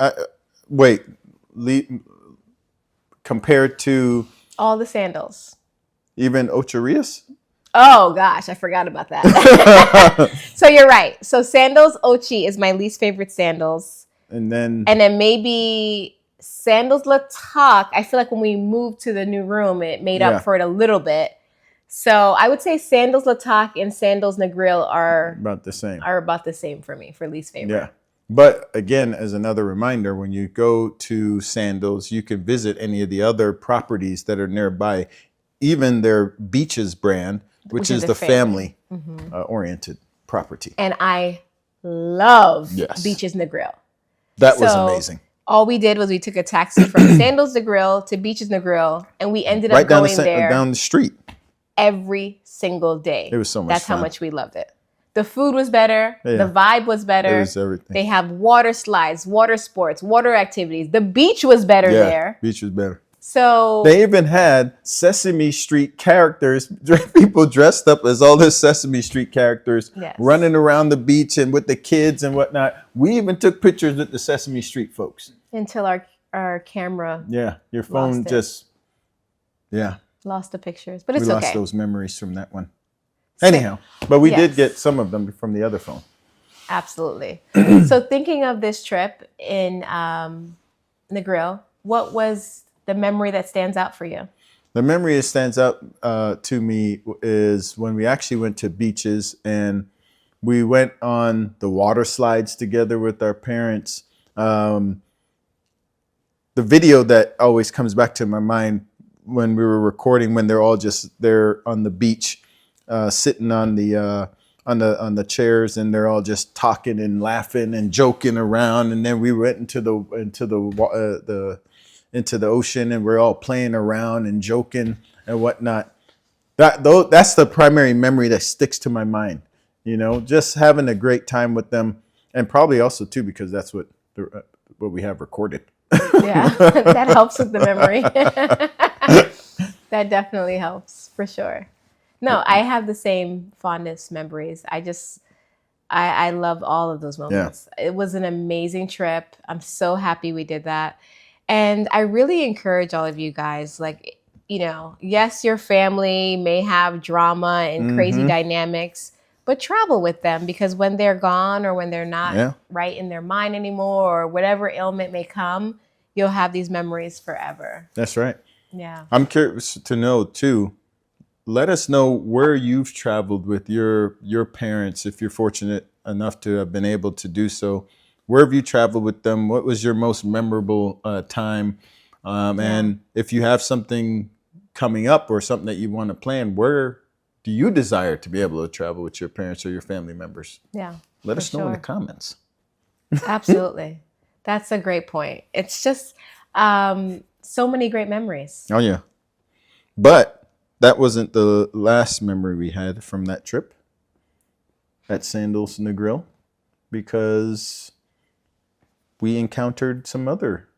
[SPEAKER 2] compared to
[SPEAKER 1] all the Sandals.
[SPEAKER 2] Even Ocherias?
[SPEAKER 1] Oh, gosh, I forgot about that. So you're right. So Sandals Ochi is my least favorite Sandals.
[SPEAKER 2] And then
[SPEAKER 1] maybe Sandals Latak. I feel like when we moved to the new room, it made up for it a little bit. So I would say Sandals Latak and Sandals Negril are about the same for me for least favorite.
[SPEAKER 2] Yeah. But again, as another reminder, when you go to Sandals, you can visit any of the other properties that are nearby, even their Beaches brand, which is the family oriented property.
[SPEAKER 1] And I love Beaches Negril.
[SPEAKER 2] That was amazing.
[SPEAKER 1] All we did was we took a taxi from Sandals Negril to Beaches Negril, and we ended up going there
[SPEAKER 2] down the street
[SPEAKER 1] every single day.
[SPEAKER 2] It was so much
[SPEAKER 1] That's
[SPEAKER 2] fun.
[SPEAKER 1] how much we loved it. The food was better.
[SPEAKER 2] Yeah.
[SPEAKER 1] The vibe was better.
[SPEAKER 2] It was everything.
[SPEAKER 1] They have water slides, water sports, water activities. The beach was better there.
[SPEAKER 2] Beach was better.
[SPEAKER 1] So
[SPEAKER 2] they even had Sesame Street characters, people dressed up as all the Sesame Street characters, running around the beach and with the kids and whatnot. We even took pictures with the Sesame Street folks.
[SPEAKER 1] Until our camera.
[SPEAKER 2] Yeah, your phone
[SPEAKER 1] lost the pictures, but it's
[SPEAKER 2] okay. We lost those memories from that one. Anyhow, but we did get some of them from the other phone.
[SPEAKER 1] Absolutely. So thinking of this trip in Negril, what was the memory that stands out for you?
[SPEAKER 2] The memory that stands out to me is when we actually went to Beaches and we went on the water slides together with our parents. The video that always comes back to my mind when we were recording, when they're all just there on the beach, sitting on the chairs, and they're all just talking and laughing and joking around. And then we went into the ocean, and we're all playing around and joking and whatnot. That's the primary memory that sticks to my mind. You know, just having a great time with them, and probably also too because that's what we have recorded.
[SPEAKER 1] Yeah, that helps with the memory. That definitely helps for sure. No, I have the same fondest memories. I love all of those moments. Yeah. It was an amazing trip. I'm so happy we did that. And I really encourage all of you guys, like, you know, yes, your family may have drama and crazy dynamics, but travel with them, because when they're gone or when they're not right in their mind anymore, or whatever ailment may come, you'll have these memories forever.
[SPEAKER 2] That's right.
[SPEAKER 1] Yeah.
[SPEAKER 2] I'm curious to know too. Let us know where you've traveled with your parents, if you're fortunate enough to have been able to do so. Where have you traveled with them? What was your most memorable time? And if you have something coming up or something that you want to plan, where do you desire to be able to travel with your parents or your family members?
[SPEAKER 1] Yeah.
[SPEAKER 2] Let us know in the comments.
[SPEAKER 1] Absolutely. That's a great point. It's just so many great memories.
[SPEAKER 2] Oh, yeah. But that wasn't the last memory we had from that trip at Sandals and the Grill, because we encountered some other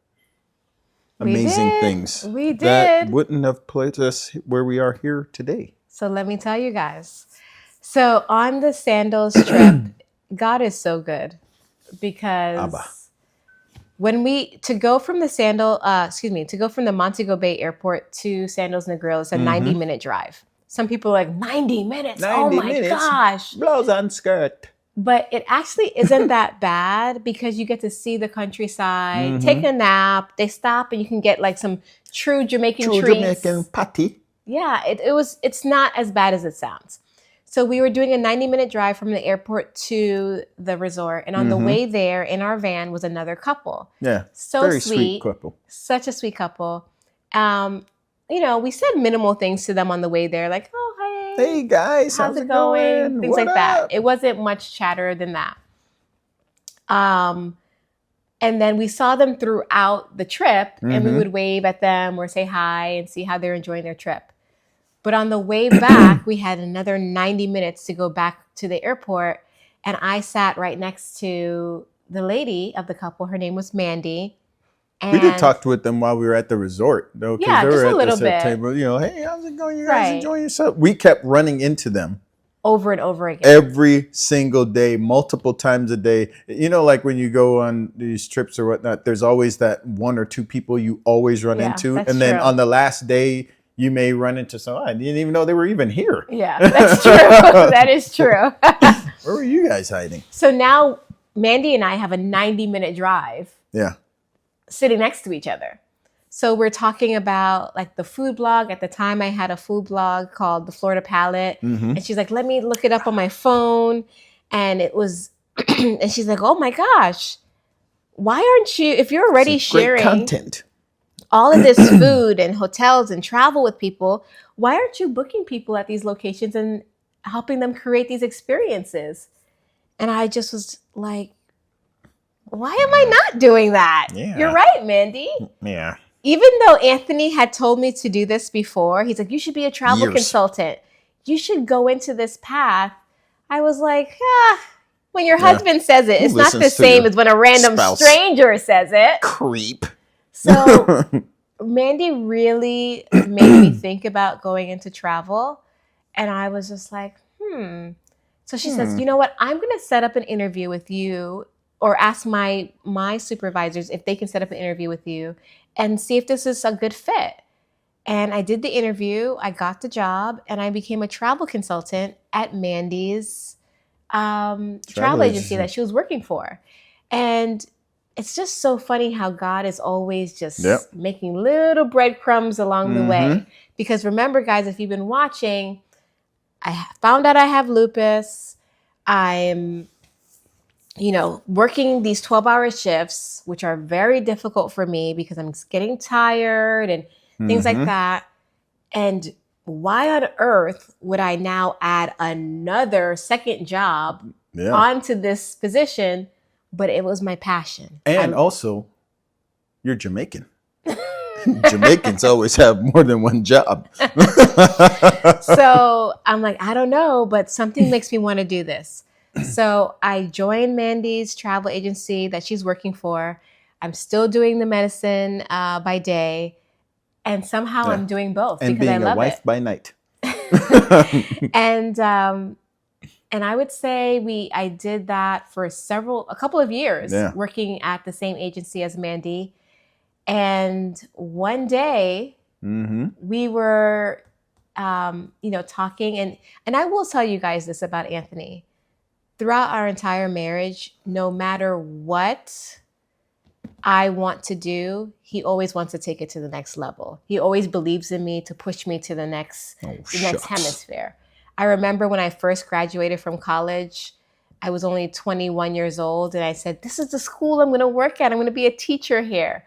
[SPEAKER 2] amazing things that wouldn't have placed us where we are here today.
[SPEAKER 1] So let me tell you guys. So on the Sandals trip, God is so good, because to go from the Montego Bay Airport to Sandals and the Grill, it's a 90-minute drive. Some people are like, 90 minutes? 90 minutes? Gosh.
[SPEAKER 2] Blows on skirt.
[SPEAKER 1] But it actually isn't that bad, because you get to see the countryside, take a nap. They stop and you can get like some true Jamaican treats.
[SPEAKER 2] Jamaican patty.
[SPEAKER 1] Yeah, it's not as bad as it sounds. So we were doing a 90-minute drive from the airport to the resort. And on the way there, in our van, was another couple.
[SPEAKER 2] Yeah,
[SPEAKER 1] so
[SPEAKER 2] very sweet couple.
[SPEAKER 1] Such a sweet couple. We said minimal things to them on the way there, like, oh,
[SPEAKER 2] hey guys, how's it going?
[SPEAKER 1] Things like that. It wasn't much chatter than that. And then we saw them throughout the trip, and we would wave at them or say hi and see how they're enjoying their trip. But on the way back, we had another 90 minutes to go back to the airport. And I sat right next to the lady of the couple. Her name was Mandy. And
[SPEAKER 2] we did talk with them while we were at the resort, though.
[SPEAKER 1] Yeah,
[SPEAKER 2] they
[SPEAKER 1] just
[SPEAKER 2] were
[SPEAKER 1] a
[SPEAKER 2] at
[SPEAKER 1] little
[SPEAKER 2] the
[SPEAKER 1] bit.
[SPEAKER 2] Table, hey, how's it going? You guys enjoying yourself? We kept running into them.
[SPEAKER 1] Over and over again.
[SPEAKER 2] Every single day, multiple times a day. Like when you go on these trips or whatnot, there's always that one or two people you always run into. And then on the last day, you may run into someone. I didn't even know they were even here.
[SPEAKER 1] Yeah, that's true. That is true.
[SPEAKER 2] Where were you guys hiding?
[SPEAKER 1] So now Mandy and I have a 90-minute drive.
[SPEAKER 2] Yeah.
[SPEAKER 1] Sitting next to each other. So we're talking about like the food blog. At the time, I had a food blog called The Florida Palette. And she's like, let me look it up on my phone. And it was, and she's like, oh my gosh, why aren't you, if you're already sharing
[SPEAKER 2] great content,
[SPEAKER 1] all of this food and hotels and travel with people, why aren't you booking people at these locations and helping them create these experiences? And I just was like, why am I not doing that?
[SPEAKER 2] Yeah.
[SPEAKER 1] You're right, Mandy.
[SPEAKER 2] Yeah.
[SPEAKER 1] Even though Anthony had told me to do this before, he's like, you should be a travel consultant. You should go into this path. I was like, when your husband says it, it's not the same as when a random stranger says it.
[SPEAKER 2] Creep.
[SPEAKER 1] So Mandy really made me think about going into travel. And I was just like, So she says, you know what? I'm going to set up an interview with you, or ask my supervisors if they can set up an interview with you and see if this is a good fit. And I did the interview. I got the job, and I became a travel consultant at Mandy's travel agency that she was working for. And it's just so funny how God is always just making little breadcrumbs along the way. Because remember, guys, if you've been watching, I found out I have lupus. I'm, working these 12-hour shifts, which are very difficult for me because I'm getting tired and things like that. And why on earth would I now add another second job onto this position? But it was my passion.
[SPEAKER 2] And also, you're Jamaican. Jamaicans always have more than one job.
[SPEAKER 1] So I'm like, I don't know, but something makes me want to do this. So I joined Mandy's travel agency that she's working for. I'm still doing the medicine by day. And somehow I'm doing both
[SPEAKER 2] and
[SPEAKER 1] because I love it.
[SPEAKER 2] And being a wife by night.
[SPEAKER 1] And I would say I did that for a couple of years, working at the same agency as Mandy. And one day we were talking. And I will tell you guys this about Anthony. Throughout our entire marriage, no matter what I want to do, he always wants to take it to the next level. He always believes in me to push me to the next hemisphere. I remember when I first graduated from college, I was only 21 years old, and I said, this is the school I'm going to work at. I'm going to be a teacher here.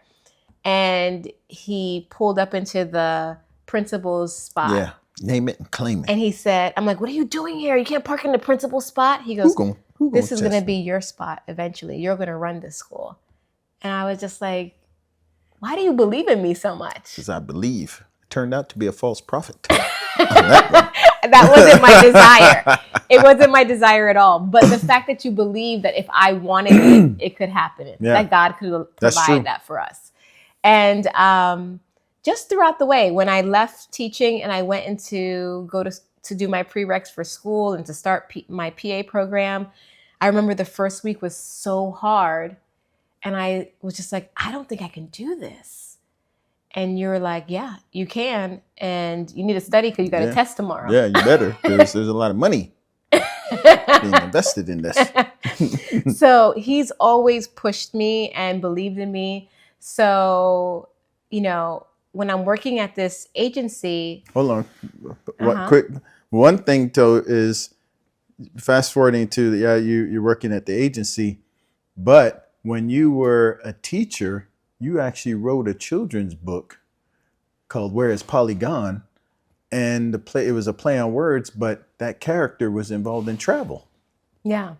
[SPEAKER 1] And he pulled up into the principal's spot.
[SPEAKER 2] Yeah. Name it and claim it.
[SPEAKER 1] And he said, I'm like, what are you doing here? You can't park in the principal's spot. He goes, this is going to be your spot eventually. You're going to run this school. And I was just like, why do you believe in me so much?
[SPEAKER 2] Because I believe. It turned out to be a false prophet.
[SPEAKER 1] That wasn't my desire. It wasn't my desire at all. But the fact that you believe that if I wanted it, it could happen. That God could provide that for us. And just throughout the way, when I left teaching and I went into to do my prereqs for school and to start my PA program, I remember the first week was so hard. And I was just like, I don't think I can do this. And you're like, yeah, you can. And you need to study because you got a test tomorrow.
[SPEAKER 2] Yeah, you better. There's a lot of money being invested in this.
[SPEAKER 1] So he's always pushed me and believed in me. So, when I'm working at this agency.
[SPEAKER 2] Hold on. Quick. One thing, though, is fast forwarding to, you're working at the agency, but when you were a teacher, you actually wrote a children's book called Where is Polly Gone? And it was a play on words, but that character was involved in travel. Yeah.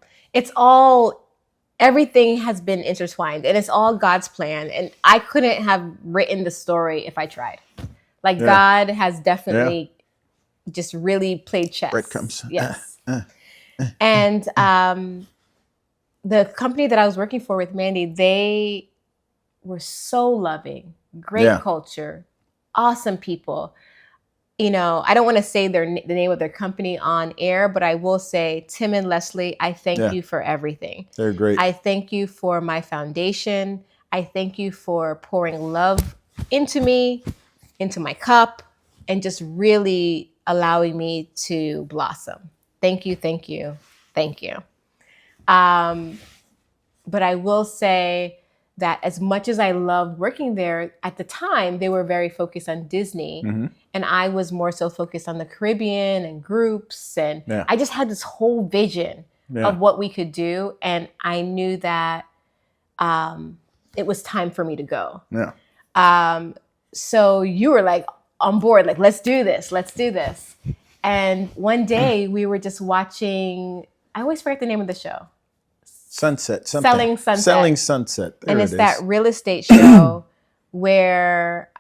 [SPEAKER 1] Everything has been intertwined, and it's all God's plan. And I couldn't have written the story if I tried. God has definitely just really played chess.
[SPEAKER 2] Breadcrumbs.
[SPEAKER 1] Yes. And the company that I was working for with Mandy, they were so loving, great culture, awesome people. I don't want to say the name of their company on air, but I will say, Tim and Leslie, I thank you for everything.
[SPEAKER 2] They're great.
[SPEAKER 1] I thank you for my foundation. I thank you for pouring love into me, into my cup, and just really allowing me to blossom. Thank you, thank you, thank you. But I will say that as much as I loved working there, at the time, they were very focused on Disney. Mm-hmm. And I was more so focused on the Caribbean and groups. And I just had this whole vision of what we could do. And I knew that it was time for me to go. Yeah. So you were like on board, like, let's do this. Let's do this. And one day we were just watching, I always forget the name of the show.
[SPEAKER 2] Sunset.
[SPEAKER 1] Selling Sunset.
[SPEAKER 2] Selling Sunset.
[SPEAKER 1] And it's that real estate show where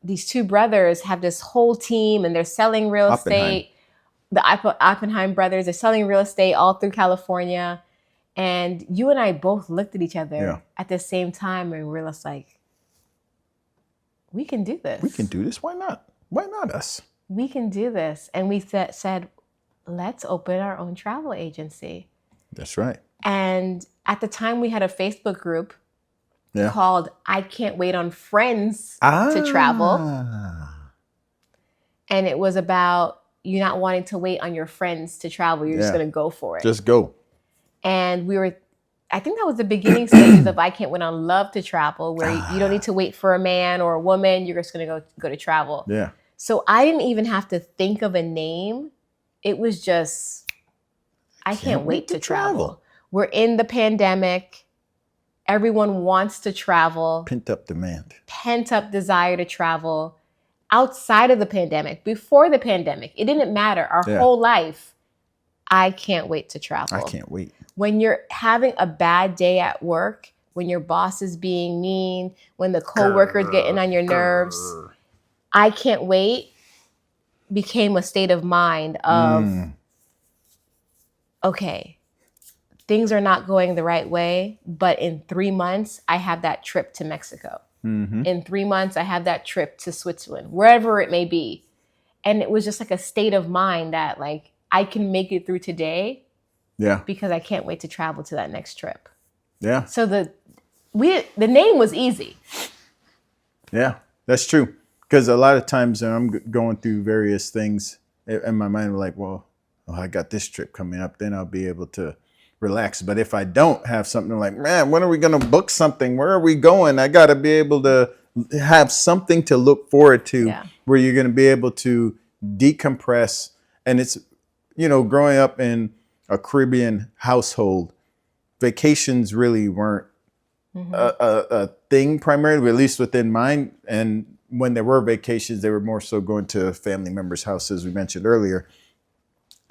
[SPEAKER 1] these two brothers have this whole team and they're selling real estate. The Oppenheim brothers are selling real estate all through California. And you and I both looked at each other at the same time and we're just like, we can do this.
[SPEAKER 2] We can do this. Why not? Why not us?
[SPEAKER 1] We can do this. And we said, let's open our own travel agency.
[SPEAKER 2] That's right.
[SPEAKER 1] And at the time, we had a Facebook group called I Can't Wait on Friends to Travel. And it was about you not wanting to wait on your friends to travel. You're just going to go for it.
[SPEAKER 2] Just go.
[SPEAKER 1] And I think that was the beginning stages of I Can't Wait on Love to Travel, where you don't need to wait for a man or a woman. You're just going to go to travel. Yeah. So I didn't even have to think of a name. It was just... I can't wait to travel. We're in the pandemic. Everyone wants to travel.
[SPEAKER 2] Pent up demand.
[SPEAKER 1] Pent up desire to travel. Outside of the pandemic, before the pandemic, it didn't matter. Our whole life, I can't wait to travel.
[SPEAKER 2] I can't wait.
[SPEAKER 1] When you're having a bad day at work, when your boss is being mean, when the coworkers getting on your nerves, I can't wait became a state of mind of... okay, things are not going the right way, but in 3 months, I have that trip to Mexico. Mm-hmm. In 3 months, I have that trip to Switzerland, wherever it may be. And it was just like a state of mind that like, I can make it through today because I can't wait to travel to that next trip. Yeah. So the name was easy.
[SPEAKER 2] Yeah, that's true. Because a lot of times when I'm going through various things in my mind, I'm like, well, I got this trip coming up, then I'll be able to relax. But if I don't have something like, man, when are we going to book something? Where are we going? I got to be able to have something to look forward to where you're going to be able to decompress. And it's, growing up in a Caribbean household, vacations really weren't a thing primarily, at least within mine. And when there were vacations, they were more so going to family members' houses, we mentioned earlier.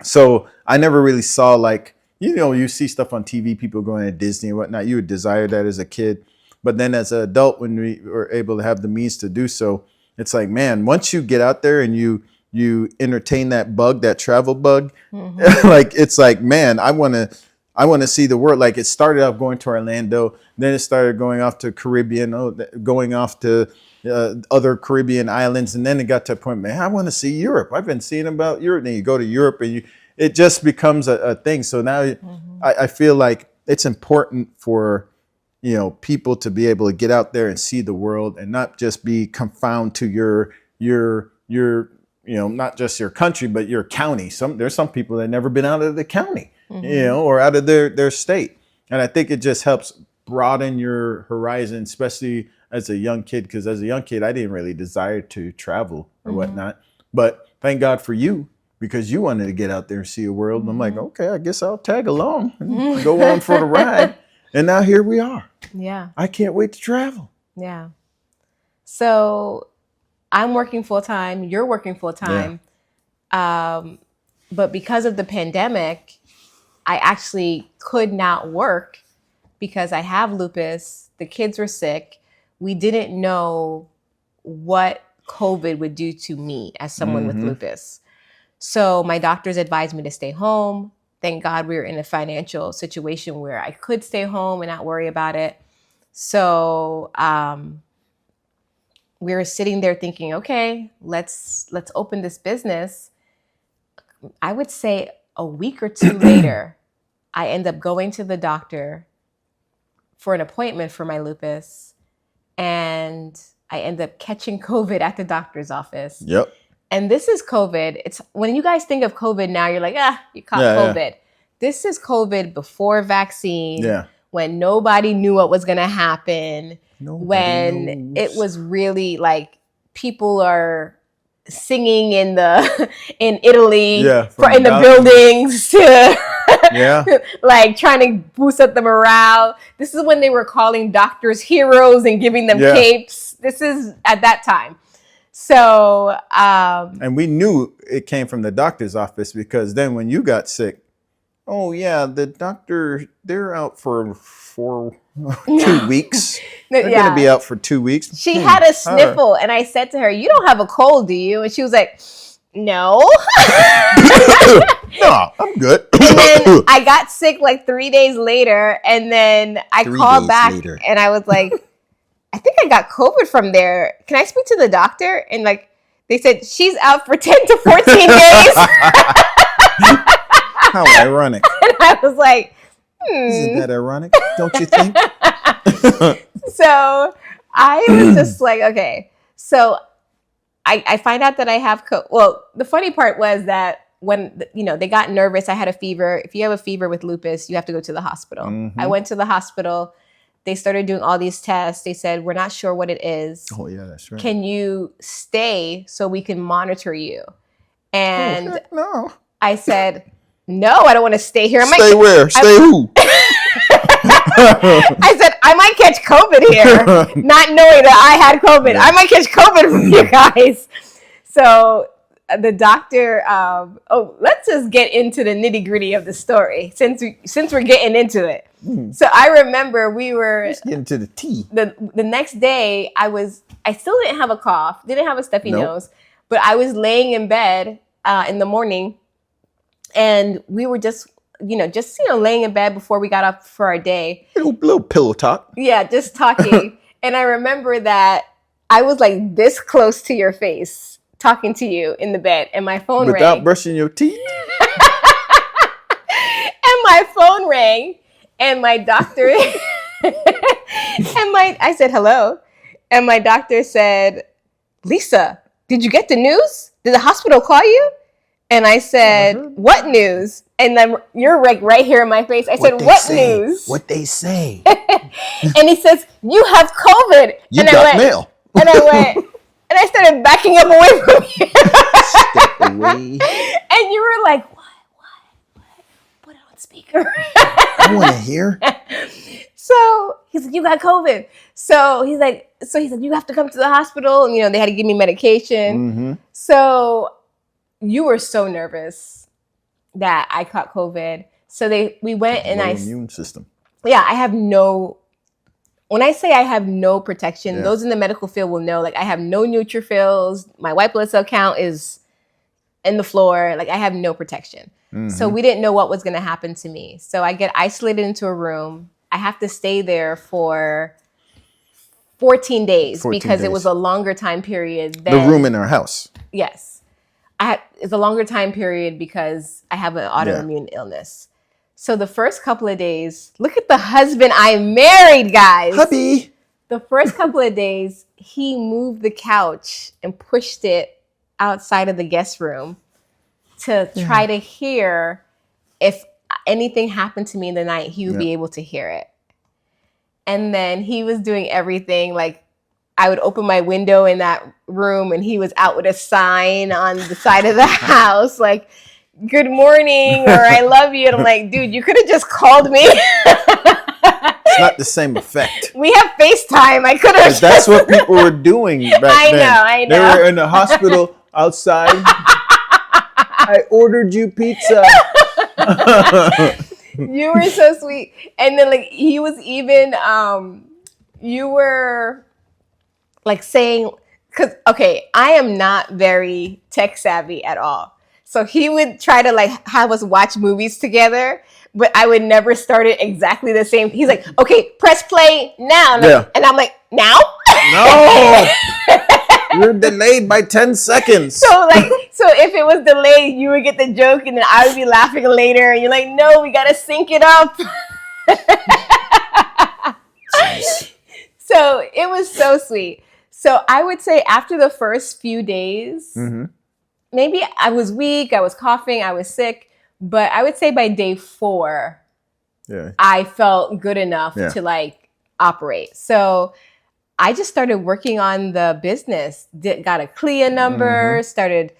[SPEAKER 2] So I never really saw like, you see stuff on TV, people going to Disney and whatnot. You would desire that as a kid. But then as an adult, when we were able to have the means to do so, it's like, man, once you get out there and you entertain that bug, that travel bug, like, it's like, man, I want to see the world. Like, it started off going to Orlando, then it started going off to Caribbean, going off to other Caribbean islands. And then it got to a point, man, I want to see Europe. I've been seeing about Europe. And you go to Europe and it just becomes a thing. So now I feel like it's important for, people to be able to get out there and see the world and not just be confined to your not just your country, but your county. There's some people that never been out of the county, or out of their state. And I think it just helps broaden your horizon, especially as a young kid, because as a young kid, I didn't really desire to travel or whatnot. But thank God for you, because you wanted to get out there and see a world. And I'm like, okay, I guess I'll tag along and go on for the ride. And now here we are.
[SPEAKER 1] Yeah.
[SPEAKER 2] I can't wait to travel.
[SPEAKER 1] Yeah. So I'm working full time. You're working full time. Yeah. But because of the pandemic, I actually could not work because I have lupus. The kids were sick. We didn't know what COVID would do to me as someone with lupus. So my doctors advised me to stay home. Thank God we were in a financial situation where I could stay home and not worry about it. So we were sitting there thinking, okay, let's open this business. I would say a week or two later, I end up going to the doctor for an appointment for my lupus. And I end up catching COVID at the doctor's office.
[SPEAKER 2] Yep.
[SPEAKER 1] And this is COVID. It's when you guys think of COVID now, you're like, you caught COVID. Yeah. This is COVID before vaccine. Yeah. When nobody knew what was going to happen. Nobody knows. It was really like people are singing in Italy, in the buildings to like trying to boost up the morale. This is when they were calling doctors heroes and giving them capes. This is at that time. So,
[SPEAKER 2] and we knew it came from the doctor's office, because then when you got sick, the doctor, they're out for 2 weeks. They're going to be out for 2 weeks.
[SPEAKER 1] She had a sniffle, and I said to her, "You don't have a cold, do you?" And she was like, "No."
[SPEAKER 2] No, I'm good.
[SPEAKER 1] And then I got sick like 3 days later, and then I called back and I was like, I think I got COVID from there. Can I speak to the doctor? And like, they said, she's out for 10 to 14 days.
[SPEAKER 2] How ironic.
[SPEAKER 1] And I was like,
[SPEAKER 2] Isn't that ironic? Don't you think?
[SPEAKER 1] So I was just like, okay. So I find out that I have COVID. Well, the funny part was that when, they got nervous, I had a fever. If you have a fever with lupus, you have to go to the hospital. I went to the hospital. They started doing all these tests. They said, we're not sure what it is.
[SPEAKER 2] Oh, yeah, that's right.
[SPEAKER 1] Can you stay so we can monitor you? And
[SPEAKER 2] no.
[SPEAKER 1] I said, no, I don't want to stay here.
[SPEAKER 2] Stay where? Stay who?
[SPEAKER 1] I said, I might catch COVID here, not knowing that I had COVID. Yeah. I might catch COVID from you guys. So the doctor, let's just get into the nitty gritty of the story since we're getting into it. So I remember
[SPEAKER 2] let's get into the tea.
[SPEAKER 1] The next day I still didn't have a cough, didn't have a stuffy nose, but I was laying in bed in the morning, and we were just laying in bed before we got up for our day.
[SPEAKER 2] Little pillow talk.
[SPEAKER 1] Yeah, just talking. And I remember that I was like this close to your face, talking to you in the bed, and my phone rang.
[SPEAKER 2] Without brushing your teeth?
[SPEAKER 1] And my phone rang, and my doctor, I said, hello. And my doctor said, Lisa, did you get the news? Did the hospital call you? And I said, what news? And then you're like right here in my face. I said, what news?
[SPEAKER 2] What they say.
[SPEAKER 1] And he says, you have COVID.
[SPEAKER 2] You
[SPEAKER 1] and
[SPEAKER 2] got mail.
[SPEAKER 1] And I went, and I started backing up away from you.
[SPEAKER 2] Step away.
[SPEAKER 1] And you were like, what? Put it on speaker.
[SPEAKER 2] I want to hear.
[SPEAKER 1] So he's like, you got COVID. So he said, you have to come to the hospital. And, they had to give me medication.
[SPEAKER 2] Mm-hmm.
[SPEAKER 1] So you were so nervous that I caught COVID. So we went and
[SPEAKER 2] immune system.
[SPEAKER 1] Yeah, when I say I have no protection, those in the medical field will know, like I have no neutrophils. My white blood cell count is in the floor. Like I have no protection. Mm-hmm. So we didn't know what was going to happen to me. So I get isolated into a room. I have to stay there for 14 days because it was a longer time period than
[SPEAKER 2] the room in our house.
[SPEAKER 1] Yes. It's a longer time period because I have an autoimmune illness. So the first couple of days, look at the husband I married, guys.
[SPEAKER 2] Hubby.
[SPEAKER 1] The first couple of days, he moved the couch and pushed it outside of the guest room to try to hear if anything happened to me in the night, he would be able to hear it. And then he was doing everything like I would open my window in that room and he was out with a sign on the side of the house like, good morning, or I love you. And I'm like, dude, you could have just called me.
[SPEAKER 2] It's not the same effect.
[SPEAKER 1] We have FaceTime. I could have.
[SPEAKER 2] That's what people were doing back then.
[SPEAKER 1] I know.
[SPEAKER 2] They were in the hospital outside. I ordered you pizza.
[SPEAKER 1] You were so sweet. And then like he was even, you were like saying, I am not very tech savvy at all. So he would try to like have us watch movies together, but I would never start it exactly the same. He's like, okay, press play now. And I'm like, now?
[SPEAKER 2] No. You're delayed by 10 seconds.
[SPEAKER 1] So if it was delayed, you would get the joke and then I would be laughing later. And you're like, no, we got to sync it up. So it was so sweet. So I would say after the first few days, maybe I was weak, I was coughing, I was sick, but I would say by day 4, I felt good enough to like operate. So I just started working on the business, got a CLIA number, started,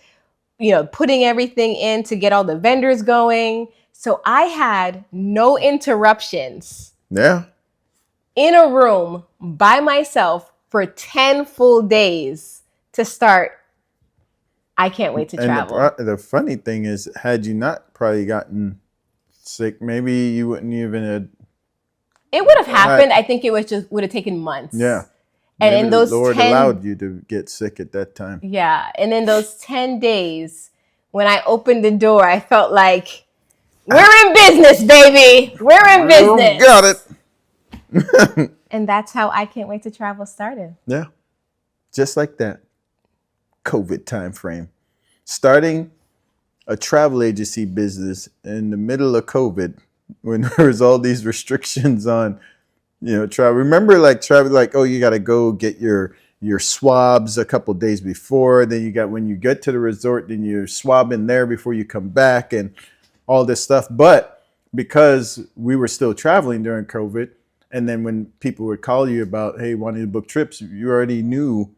[SPEAKER 1] putting everything in to get all the vendors going. So I had no interruptions.
[SPEAKER 2] Yeah.
[SPEAKER 1] In a room by myself for 10 full days to start. I can't wait to travel.
[SPEAKER 2] The funny thing is, had you not probably gotten sick, maybe you wouldn't even have.
[SPEAKER 1] It would have happened. I think it would have taken months.
[SPEAKER 2] Yeah.
[SPEAKER 1] And
[SPEAKER 2] maybe
[SPEAKER 1] in those
[SPEAKER 2] the Lord allowed you to get sick at that time.
[SPEAKER 1] Yeah. And in those 10 days, when I opened the door, I felt like, we're in business, baby. We're in business.
[SPEAKER 2] Got it.
[SPEAKER 1] And that's how I Can't Wait to Travel started.
[SPEAKER 2] Yeah. Just like that. COVID time frame. Starting a travel agency business in the middle of COVID when there was all these restrictions on, travel. Remember travel, you got to go get your swabs a couple days before. Then when you get to the resort, then you're swabbing there before you come back and all this stuff. But because we were still traveling during COVID, and then when people would call you about, hey, wanting to book trips, you already knew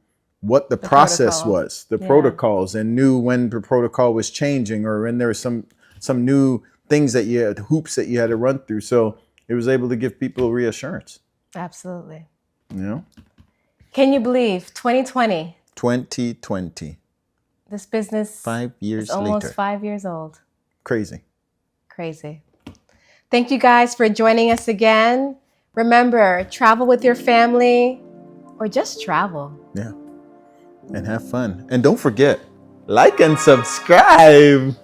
[SPEAKER 2] what the process was, the protocols, and knew when the protocol was changing or when there was some new things that you had, hoops that you had to run through. So it was able to give people reassurance.
[SPEAKER 1] Absolutely.
[SPEAKER 2] Can
[SPEAKER 1] you believe 2020?
[SPEAKER 2] 2020.
[SPEAKER 1] This business
[SPEAKER 2] 5 years
[SPEAKER 1] is almost
[SPEAKER 2] later.
[SPEAKER 1] 5 years old.
[SPEAKER 2] Crazy.
[SPEAKER 1] Thank you guys for joining us again. Remember, travel with your family or just travel.
[SPEAKER 2] Yeah. And have fun. And don't forget, like and subscribe.